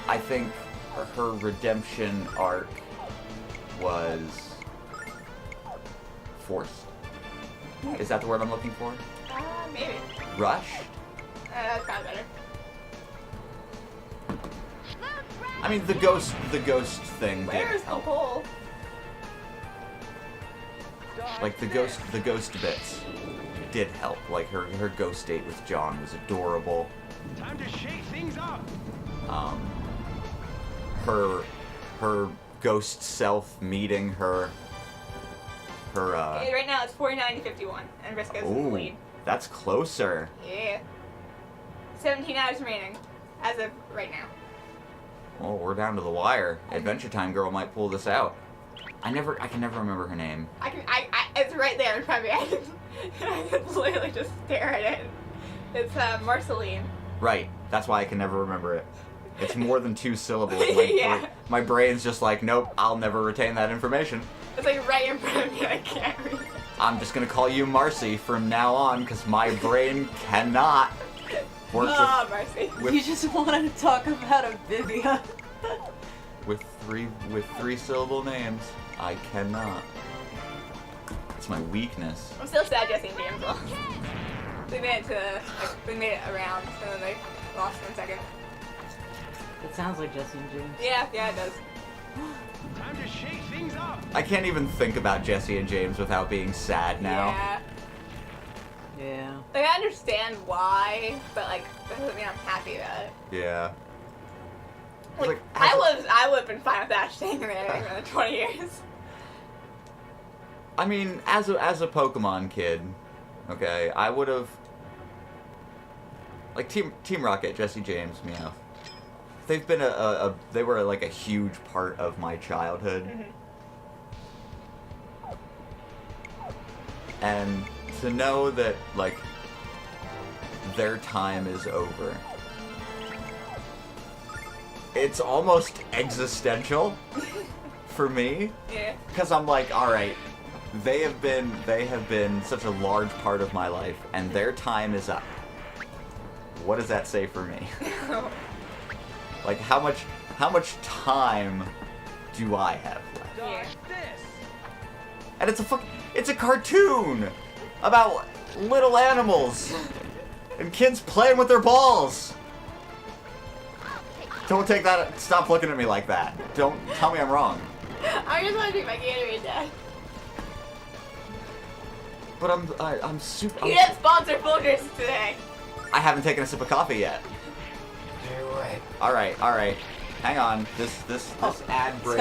I think her redemption arc was forced. Is that the word I'm looking for? Maybe. Rushed? That's probably better. I mean, the ghost thing did Where's the help. poll? Like the ghost bits did help. Like her ghost date with John was adorable. Time to shake things up. Her ghost self meeting her. Okay, right now it's 49 to 51, and Vriska's in the Ooh, lead. that's closer. Yeah. 17 hours remaining, as of right now. Well, we're down to the wire. Adventure Time girl might pull this out. I can never remember her name. It's right there in front of me. I can literally just stare at it. It's Marceline. Right. That's why I can never remember it. It's more than 2 syllables. Yeah. My brain's just like, nope, I'll never retain that information. It's like right in front of me. I can't read. I'm just gonna call you Marcy from now on because my brain cannot work Oh, Marcy. with You just wanted to talk about Amphibia. with 3 syllable names. I cannot. It's my weakness. I'm still sad Jesse and James lost. They made it around, so then they lost in a second. It sounds like Jesse and James. Yeah, it does. Time to shake things up. I can't even think about Jesse and James without being sad now. Yeah. Yeah. Like, I understand why, but like, that doesn't mean I'm happy about it. Yeah. Like, as a- I would have been fine with Ash staying there for another 20 years. I mean, as a Pokemon kid, okay, I would have like Team Rocket, Jesse James, Meowth. They've been they were like a huge part of my childhood. Mm-hmm. And to know that like their time is over. It's almost existential for me. Yeah. Because I'm like, all right, they have been such a large part of my life, and their time is up. What does that say for me? Like, how much time do I have left? Yeah. This. And it's a cartoon about little animals and kids playing with their balls. Don't take that. Stop looking at me like that. Don't tell me I'm wrong. I just want to drink my Gatorade, Dad. But I'm super. You didn't sponsor Folgers today. I haven't taken a sip of coffee yet. Do it. All right. Hang on. This ad break.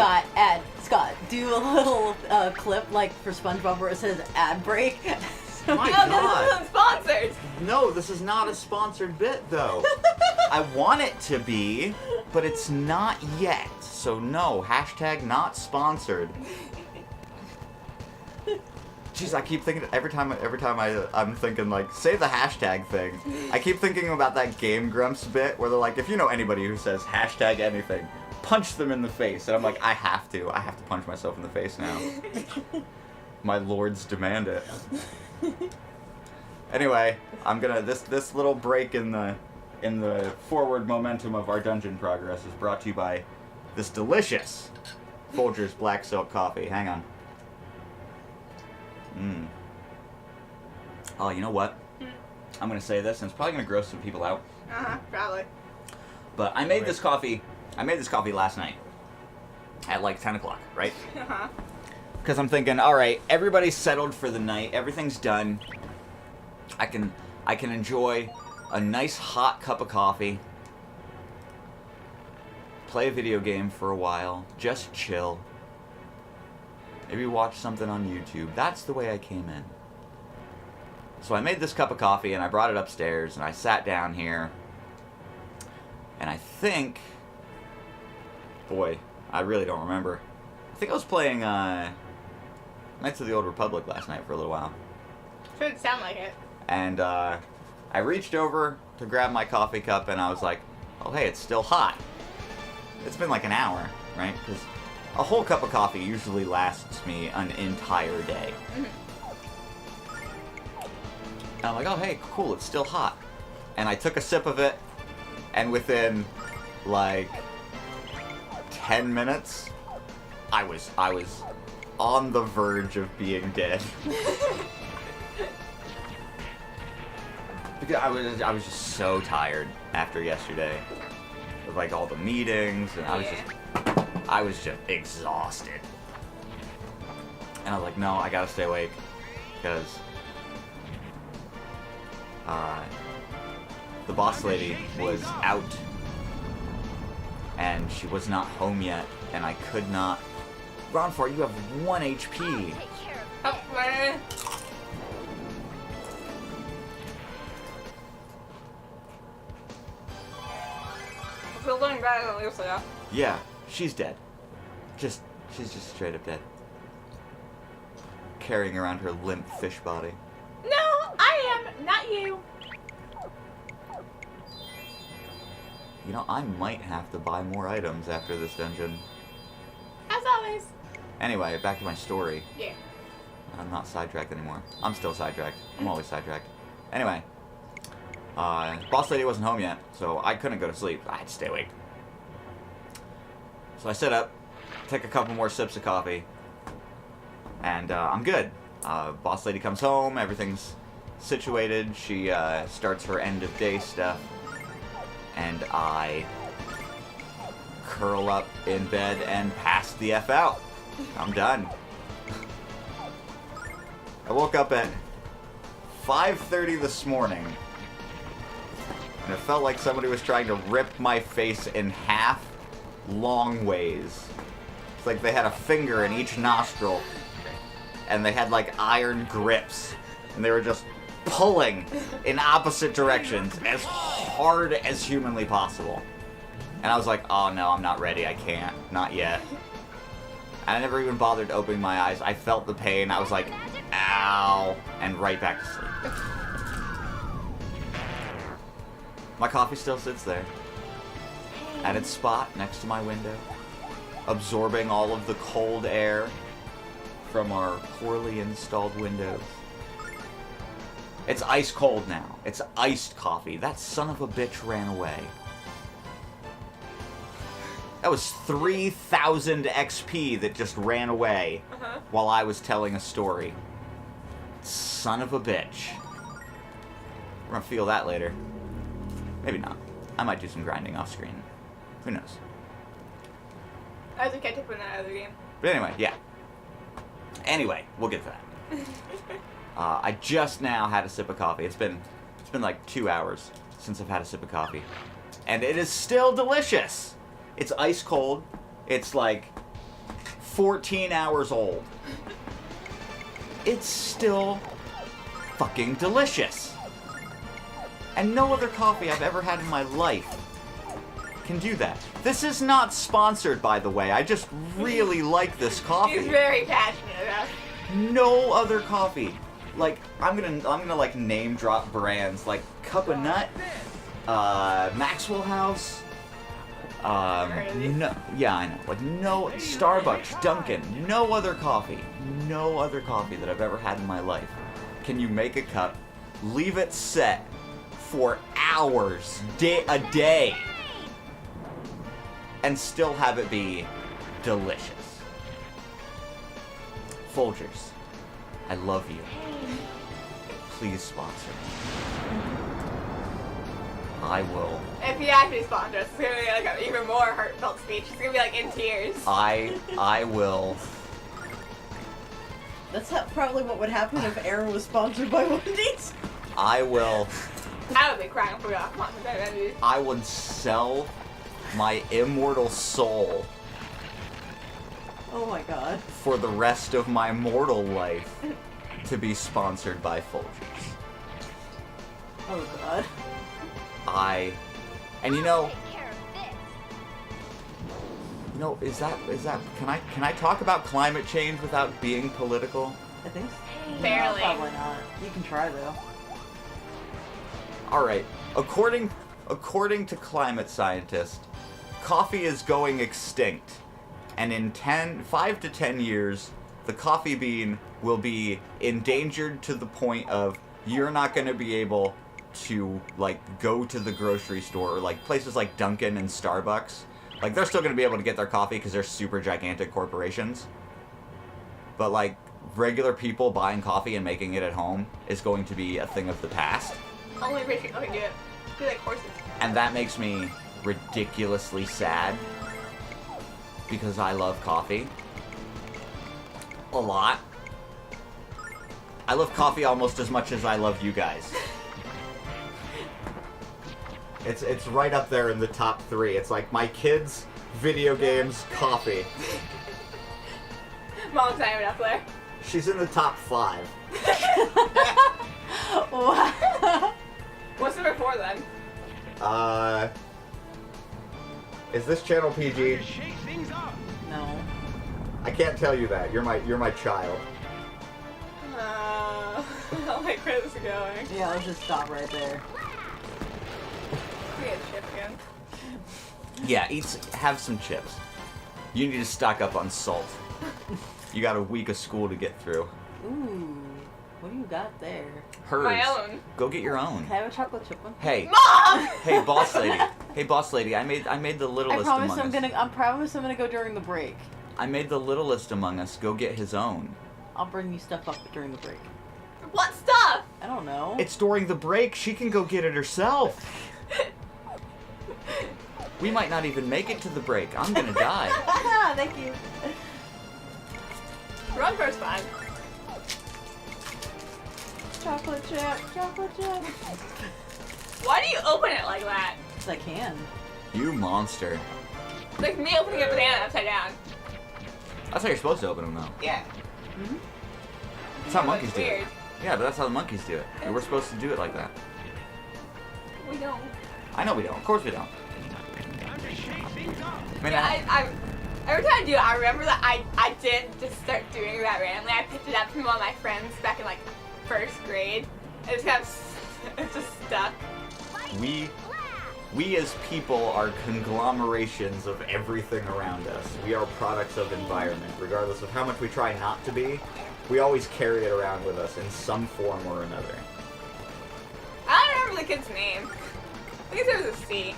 Scott, do a little clip like for SpongeBob where it says ad break. My No, God. this isn't sponsored. No, this is not a sponsored bit, though. I want it to be, but it's not yet. So no, hashtag not sponsored. Jeez, I keep thinking every time I'm thinking like say the hashtag thing. I keep thinking about that Game Grumps bit where they're like, if you know anybody who says hashtag anything, punch them in the face. And I'm like, I have to punch myself in the face now. My lords demand it. Anyway, I'm gonna this little break in the forward momentum of our dungeon progress is brought to you by this delicious Folgers Black Silk Coffee. Hang on. Oh, you know what? I'm gonna say this, and it's probably gonna gross some people out. Probably. But I made this coffee last night at like 10 o'clock, right? Because I'm thinking, all right, everybody's settled for the night, everything's done. I can enjoy a nice hot cup of coffee, play a video game for a while, just chill. Maybe watch something on YouTube. That's the way I came in. So I made this cup of coffee and I brought it upstairs and I sat down here. And I think, boy, I really don't remember. I think I was playing Knights of the Old Republic last night for a little while. Should sound like it. And I reached over to grab my coffee cup and I was like, oh hey, it's still hot. It's been like an hour, right? Because a whole cup of coffee usually lasts me an entire day. And I'm like, oh hey, cool, it's still hot. And I took a sip of it, and within like 10 minutes, I was on the verge of being dead. Because I was just so tired after yesterday. With like all the meetings, and I was just exhausted. And I was like, no, I gotta stay awake. Because the boss lady was out. And she was not home yet. And I could not. Ronfor, you have 1 HP. Oh, man. Still doing better than Lucia. Yeah, she's dead. She's just straight up dead. Carrying around her limp fish body. No, I am not you. You know, I might have to buy more items after this dungeon. As always. Anyway, back to my story. Yeah. I'm not sidetracked anymore. I'm still sidetracked. I'm always sidetracked. Anyway. Boss lady wasn't home yet, so I couldn't go to sleep. I had to stay awake. So I sit up, take a couple more sips of coffee, and I'm good. Boss lady comes home, everything's situated, she starts her end of day stuff, and I curl up in bed and pass the F out. I'm done. I woke up at 5:30 this morning, and it felt like somebody was trying to rip my face in half long ways. It's like they had a finger in each nostril, and they had like iron grips, and they were just pulling in opposite directions as hard as humanly possible. And I was like, oh no, I'm not ready, I can't, not yet. And I never even bothered opening my eyes. I felt the pain, I was like, ow, and right back to sleep. My coffee still sits there, at its spot next to my window, absorbing all of the cold air from our poorly installed windows. It's ice cold now. It's iced coffee. That son of a bitch ran away. That was 3,000 XP that just ran away while I was telling a story. Son of a bitch. We're gonna feel that later. Maybe not. I might do some grinding off screen. Who knows? I was a catch up in that other game. But anyway, yeah. Anyway, we'll get to that. I just now had a sip of coffee. It's been like 2 hours since I've had a sip of coffee. And it is still delicious. It's ice cold. It's like 14 hours old. It's still fucking delicious. And no other coffee I've ever had in my life can do that. This is not sponsored, by the way. I just really like this coffee. He's very passionate about it. No other coffee. Like, I'm gonna like name drop brands like Cup of Nut, Maxwell House. No, yeah, I know. Like no Starbucks, Dunkin', no other coffee that I've ever had in my life. Can you make a cup, leave it set for hours, a day, and still have it be delicious? Folgers, I love you. Please sponsor me. I will. If he actually sponsors us, it's gonna be like an even more heartfelt speech. It's gonna be like in tears. I will. That's probably what would happen if Aaron was sponsored by Wendy's. I will. I would be crying if we got sponsored by Wendy's. I would sell my immortal soul Oh my god. for the rest of my mortal life to be sponsored by Folgers. Oh god. And you know, is that can I talk about climate change without being political? I think so. Barely. No, probably not. You can try though. All right. According to climate scientists, coffee is going extinct, and in 5 to 10 years, the coffee bean will be endangered to the point of you're not going to be able to like go to the grocery store or like places like Dunkin' and Starbucks. Like they're still going to be able to get their coffee because they're super gigantic corporations. But like regular people buying coffee and making it at home is going to be a thing of the past. Only rich people can do it. Do like horses. And that makes me ridiculously sad because I love coffee a lot. I love coffee almost as much as I love you guys. It's right up there in the top 3. It's like my kids, video games, coffee. Mom's not even up there. She's in the top 5. Wow. What's number 4 then? Is this channel PG? No. I can't tell you that. You're my child. I like where this is going. Yeah, let's just stop right there. We get chip again. Yeah, have some chips. You need to stock up on salt. You got a week of school to get through. Ooh. What do you got there? Hers. My own. Go get your own. Can I have a chocolate chip one? Hey. Mom! Hey, boss lady. Hey, boss lady. I made the littlest among us. I promise I'm gonna go during the break. I made the littlest among us go get his own. I'll bring you stuff up during the break. What stuff? I don't know. It's during the break. She can go get it herself. We might not even make it to the break. I'm gonna die. Thank you. Run first, fine. Chocolate chip. Why do you open it like that? Because I can. You monster. It's like me opening a banana upside down. That's how you're supposed to open them, though. Yeah. Mm-hmm. That's how Yeah, monkeys it's do it. weird. Yeah, but that's how the monkeys do it. And we're supposed to do it like that. We don't. I know we don't. Of course we don't. I mean, Yeah, every time I do it, I remember that I didn't just start doing that randomly. I picked it up from one of my friends back in like 1st grade. It's just stuck. we as people are conglomerations of everything around us. We are products of environment. Regardless of how much we try not to be, we always carry it around with us in some form or another. I don't remember the kid's name. I guess there was a C.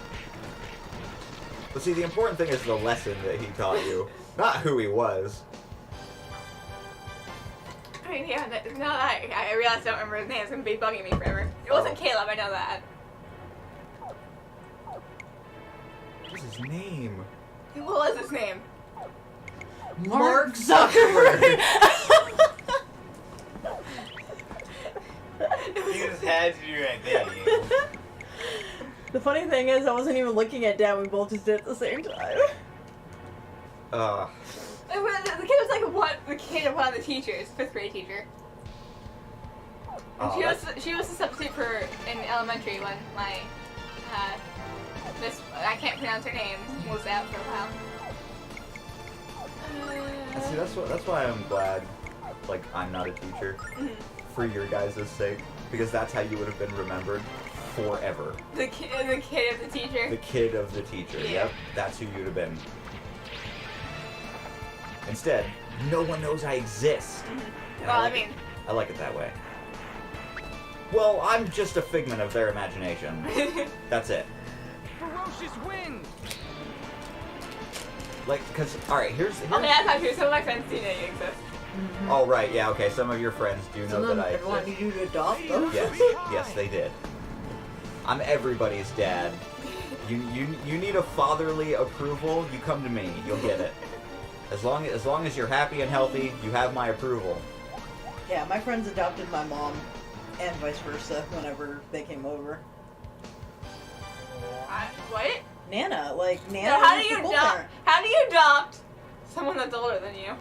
But see, the important thing is the lesson that he taught you, not who he was. I mean, yeah, now that I realize I don't remember his name, it's gonna be bugging me forever. It wasn't Caleb, I know that. What's his name? What was his name? Mark Zuckerberg. You just had to do right there. You. The funny thing is, I wasn't even looking at Dad. We both just did it at the same time. The kid was like what? The kid of one of the teachers, 5th grade teacher. And she was the substitute for in elementary when my this I can't pronounce her name was out for a while. See, that's why I'm glad, like, I'm not a teacher, for your guys' sake, because that's how you would have been remembered forever. The kid of the teacher. The kid of the teacher. Yeah. Yep, that's who you'd have been. Instead, no one knows I exist. And Well, I like it that way. Well, I'm just a figment of their imagination. That's it. Ferocious wind! Like, cause, alright, here's Okay, that's not true. Some of my friends do know you exist. Oh, right, yeah, okay, some of your friends do know that I They wanted exist. you to adopt them. Yes, they did. I'm everybody's dad. You need a fatherly approval, you come to me, you'll get it. As long as you're happy and healthy, you have my approval. Yeah, my friends adopted my mom, and vice versa, whenever they came over. What? Nana, Nana. So how was do the you cool adopt? parent. How do you adopt someone that's older than you?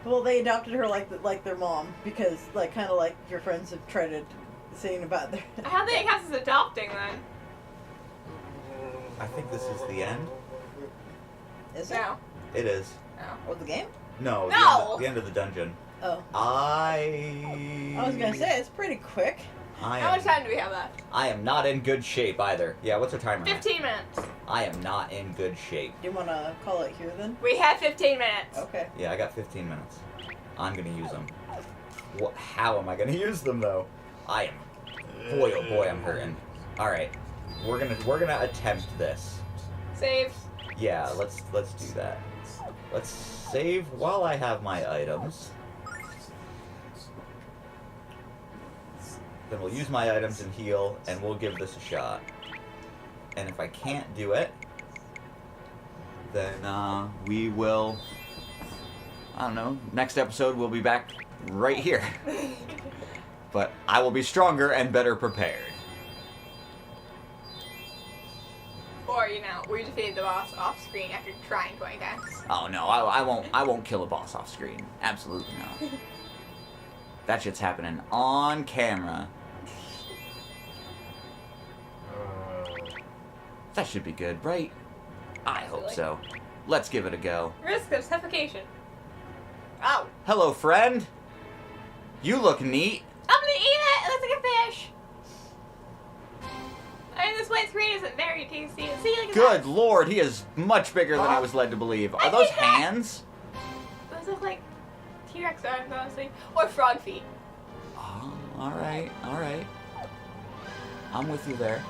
Well, they adopted her like their mom because kind of like your friends have tried to saying about their. How do they count as adopting then? I think this is the end. Is it? No. It is. No. Of the game? No, No! the end of the dungeon. Oh. I I was gonna say it's pretty quick. How much time do we have left? I am not in good shape either. Yeah, what's our timer? 15 minutes. I am not in good shape. Do you want to call it here then? We have 15 minutes. Okay. Yeah, I got 15 minutes. I'm gonna use them. How am I gonna use them though? I am. Boy, oh boy, I'm hurting. All right, we're gonna attempt this. Save. Yeah, let's do that. Let's save while I have my items. Then we'll use my items and heal, and we'll give this a shot. And if I can't do it, then we will. I don't know. Next episode, we'll be back right here. But I will be stronger and better prepared. Or, we defeated the boss off screen after trying 20 times. Oh no, I won't kill a boss off screen. Absolutely not. That shit's happening on camera. That should be good, right? I hope so. Let's give it a go. Risk of suffocation. Oh. Hello, friend. You look neat. I'm gonna eat it! It looks like a fish! This white screen isn't very tasty. See, look at Good that. lord, he is much bigger than I was led to believe. Are I those think that- hands? Those look like T-Rex arms, honestly. Or frog feet. Oh, alright, alright. I'm with you there.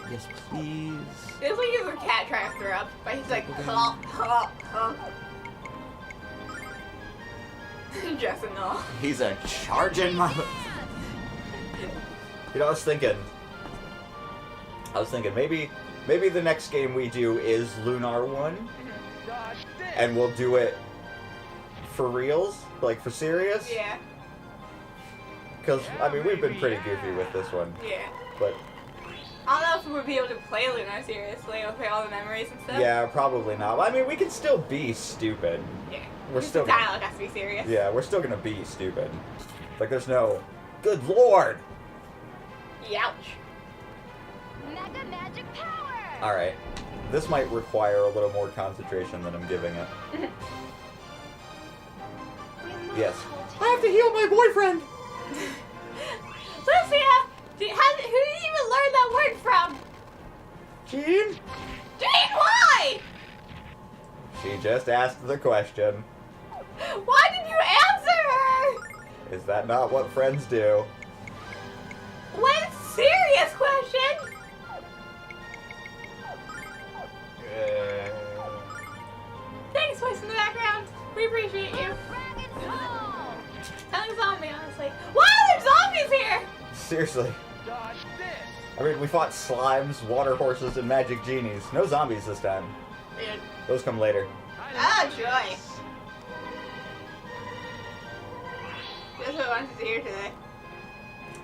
Yes, please. It looks like he's a cat trying to throw up, but he's like, huh. Just a no. He's a charging mother. You know, I was thinking maybe the next game we do is Lunar 1, and we'll do it for reals, like for serious. Yeah. Because I mean, we've been pretty goofy with this one, Yeah. but I don't know if we would be able to play Lunar seriously with all the memories and stuff. yeah, probably not. I mean, we can still be stupid. Yeah. We're Just still the dialogue has to be serious. Yeah, we're still gonna be stupid. Like, there's no. Good lord. Youch. Mega magic power! All right, this might require a little more concentration than I'm giving it. Yes. I have to heal my boyfriend. Lucia! Who did you even learn that word from? Jean? Jane, why? She just asked the question. Why did you answer her? Is that not what friends do? What a serious question! Thanks, voice in the background. We appreciate you. Telling us seriously. I mean, we fought slimes, water horses, and magic genies. No zombies this time. Weird. Those come later. Oh, joy. That's what I wanted to hear today.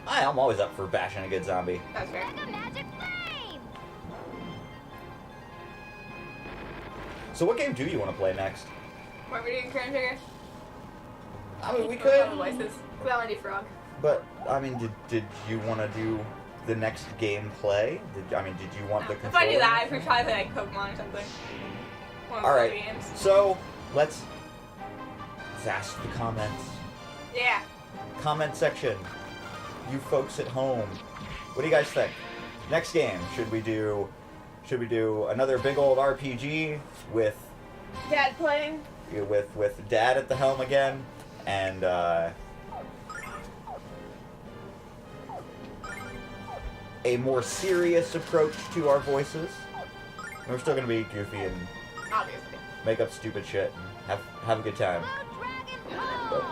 I'm always up for bashing a good zombie. That's fair. So what game do you want to play next? What are we doing, Crown Trigger? I mean, we All could, the voices. Because I want to do Frog. but, I mean, did you want to do the next gameplay? Did you want the If controller? I do that, I could probably play like Pokemon or something. One of Alright, the games. so let's ask the comments. Yeah. Comment section. You folks at home. What do you guys think? Next game, should we do another big old RPG with Dad playing? with Dad at the helm again, and a more serious approach to our voices? And we're still gonna be goofy and Obviously. make up stupid shit and have a good time. But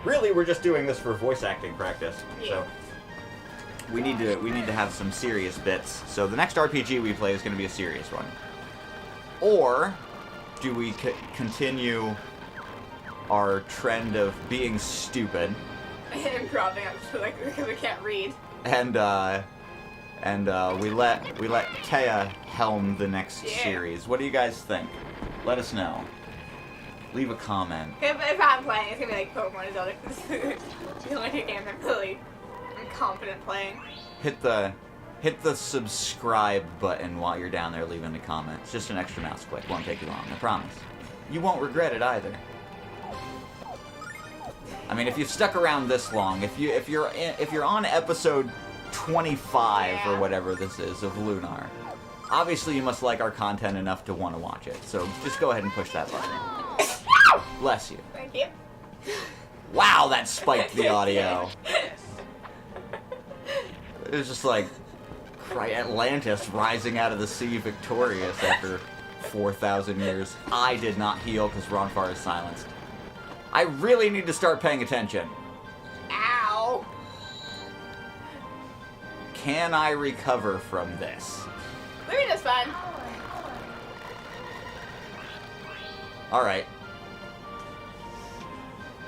really, we're just doing this for voice acting practice. So we need to have some serious bits. So the next RPG we play is going to be a serious one. Or do we continue our trend of being stupid Improving because we can't read. and we let Kea helm the next Yeah. series? What do you guys think? Let us know. Leave a comment. If I'm playing, it's gonna be like Pokemon or Zelda. The only two games I'm confident playing. Hit the subscribe button while you're down there leaving a comment. It's just an extra mouse click. Won't take you long, I promise. You won't regret it either. I mean, if you've stuck around this long, if you're on episode 25 or whatever this is of Lunar, obviously you must like our content enough to want to watch it. So just go ahead and push that button. Bless you. Thank you. Wow, that spiked the audio. It was just like Atlantis rising out of the sea victorious after 4,000 years. I did not heal because Ronfar is silenced. I really need to start paying attention. Ow. Can I recover from this? Luna's fun. Alright.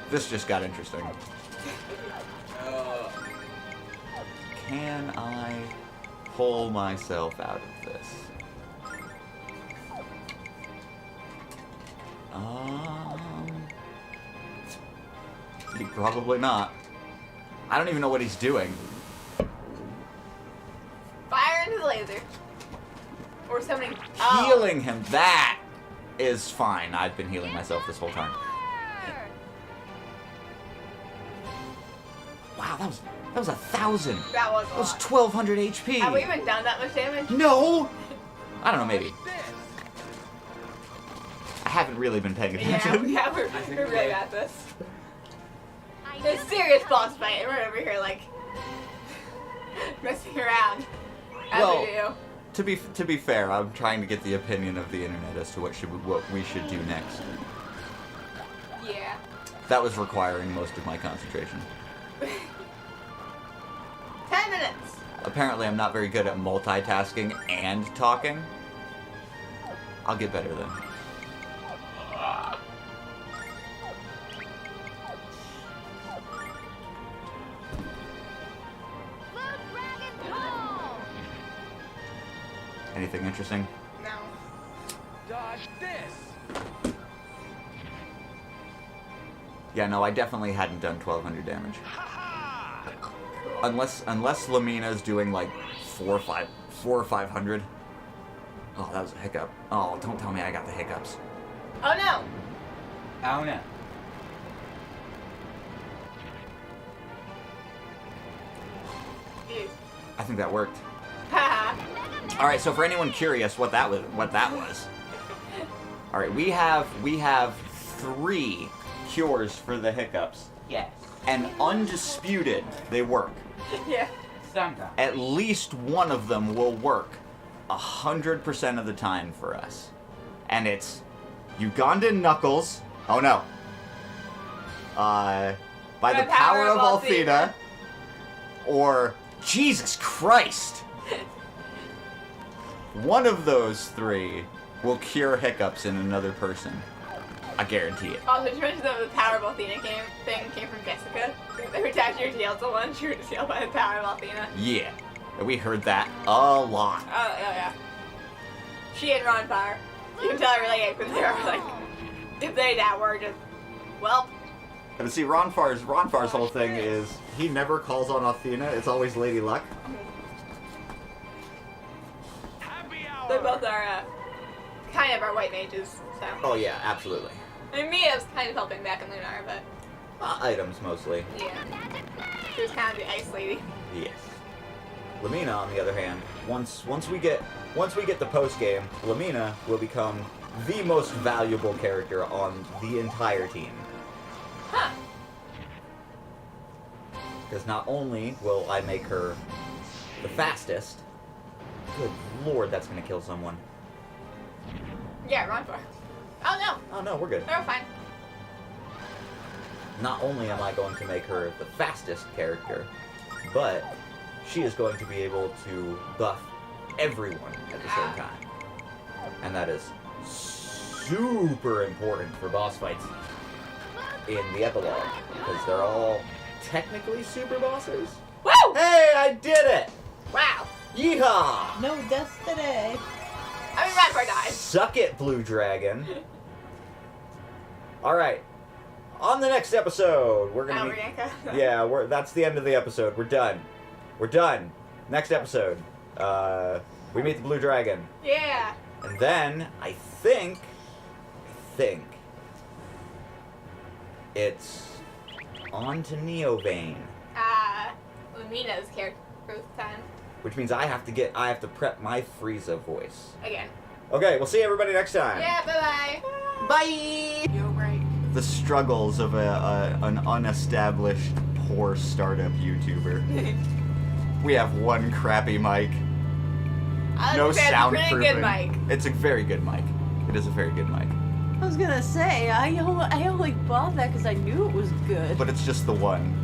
This just got interesting. Can I pull myself out of this? Probably not. I don't even know what he's doing. Fire into the laser. Or summoning. Healing him. That is fine. I've been healing myself this whole time. Wow, that was 1,000. That was a That was lot. 1,200 HP. Have we even done that much damage? No! I don't know, maybe. I haven't really been paying attention. Yeah, we're really bad at this. It's a serious boss fight, and we're over here, like, messing around. As Well, we do. To be fair, I'm trying to get the opinion of the internet as to what we should do next. Yeah. That was requiring most of my concentration. 10 minutes. Apparently, I'm not very good at multitasking and talking. I'll get better then. Anything interesting? No. Dodge this! Yeah, no, I definitely hadn't done 1,200 damage. Unless Lamina's doing like 400 or 500. Oh, that was a hiccup. Oh, don't tell me I got the hiccups. Oh no. Oh no. Jeez. I think that worked. Haha. All right, so for anyone curious what that was, all right, we have 3 cures for the hiccups, Yes. and undisputed they work. Yeah. Sometimes. At least one of them will work 100% of the time for us, and it's Ugandan Knuckles. Oh no. By the power of Althea, or Jesus Christ! One of those three will cure hiccups in another person. I guarantee it. Also, just mention that the Power of Athena thing came from Jessica. Every time she revealed someone, she was revealed by the Power of Athena. Yeah. We heard that a lot. Oh, yeah. She and Ron Fire. You can tell I relate because they're like, if they that were just, well. And see, Ron Far's whole thing is he never calls on Athena. It's always Lady Luck. They both are kind of our white mages, so. Oh yeah, absolutely. I mean, Mia's kind of helping back in Lunar, but Items mostly. yeah. She was kind of the ice lady. Yes. Lamina, on the other hand, once we get the post game, Lamina will become the most valuable character on the entire team. Huh. Because not only will I make her the fastest, good lord, that's gonna kill someone. Yeah, Ron Fire. Oh no, Oh no, we're good. they're fine. Not only am I going to make her the fastest character, but she is going to be able to buff everyone at the same time. And that is super important for boss fights in the epilogue, because they're all technically super bosses. Woo! Hey, I did it! Wow. Yeehaw! No deaths today. I mean, Ron Fire died. Suck it, Blue Dragon. Alright. On the next episode, we're gonna be... Yeah, that's the end of the episode. We're done. We're done. Next episode, we meet the Blue Dragon. Yeah. And then, I think it's on to Neovane, Lumina's character this time. which means I have to prep my Frieza voice. Again. Okay, we'll see everybody next time. Yeah, bye-bye. Bye! Yo, right. The struggles of an unestablished, poor startup YouTuber. We have one crappy mic. No soundproofing. Pretty good mic. It's a very good mic. It is a very good mic. I was gonna say, I only bought that because I knew it was good. But it's just the one.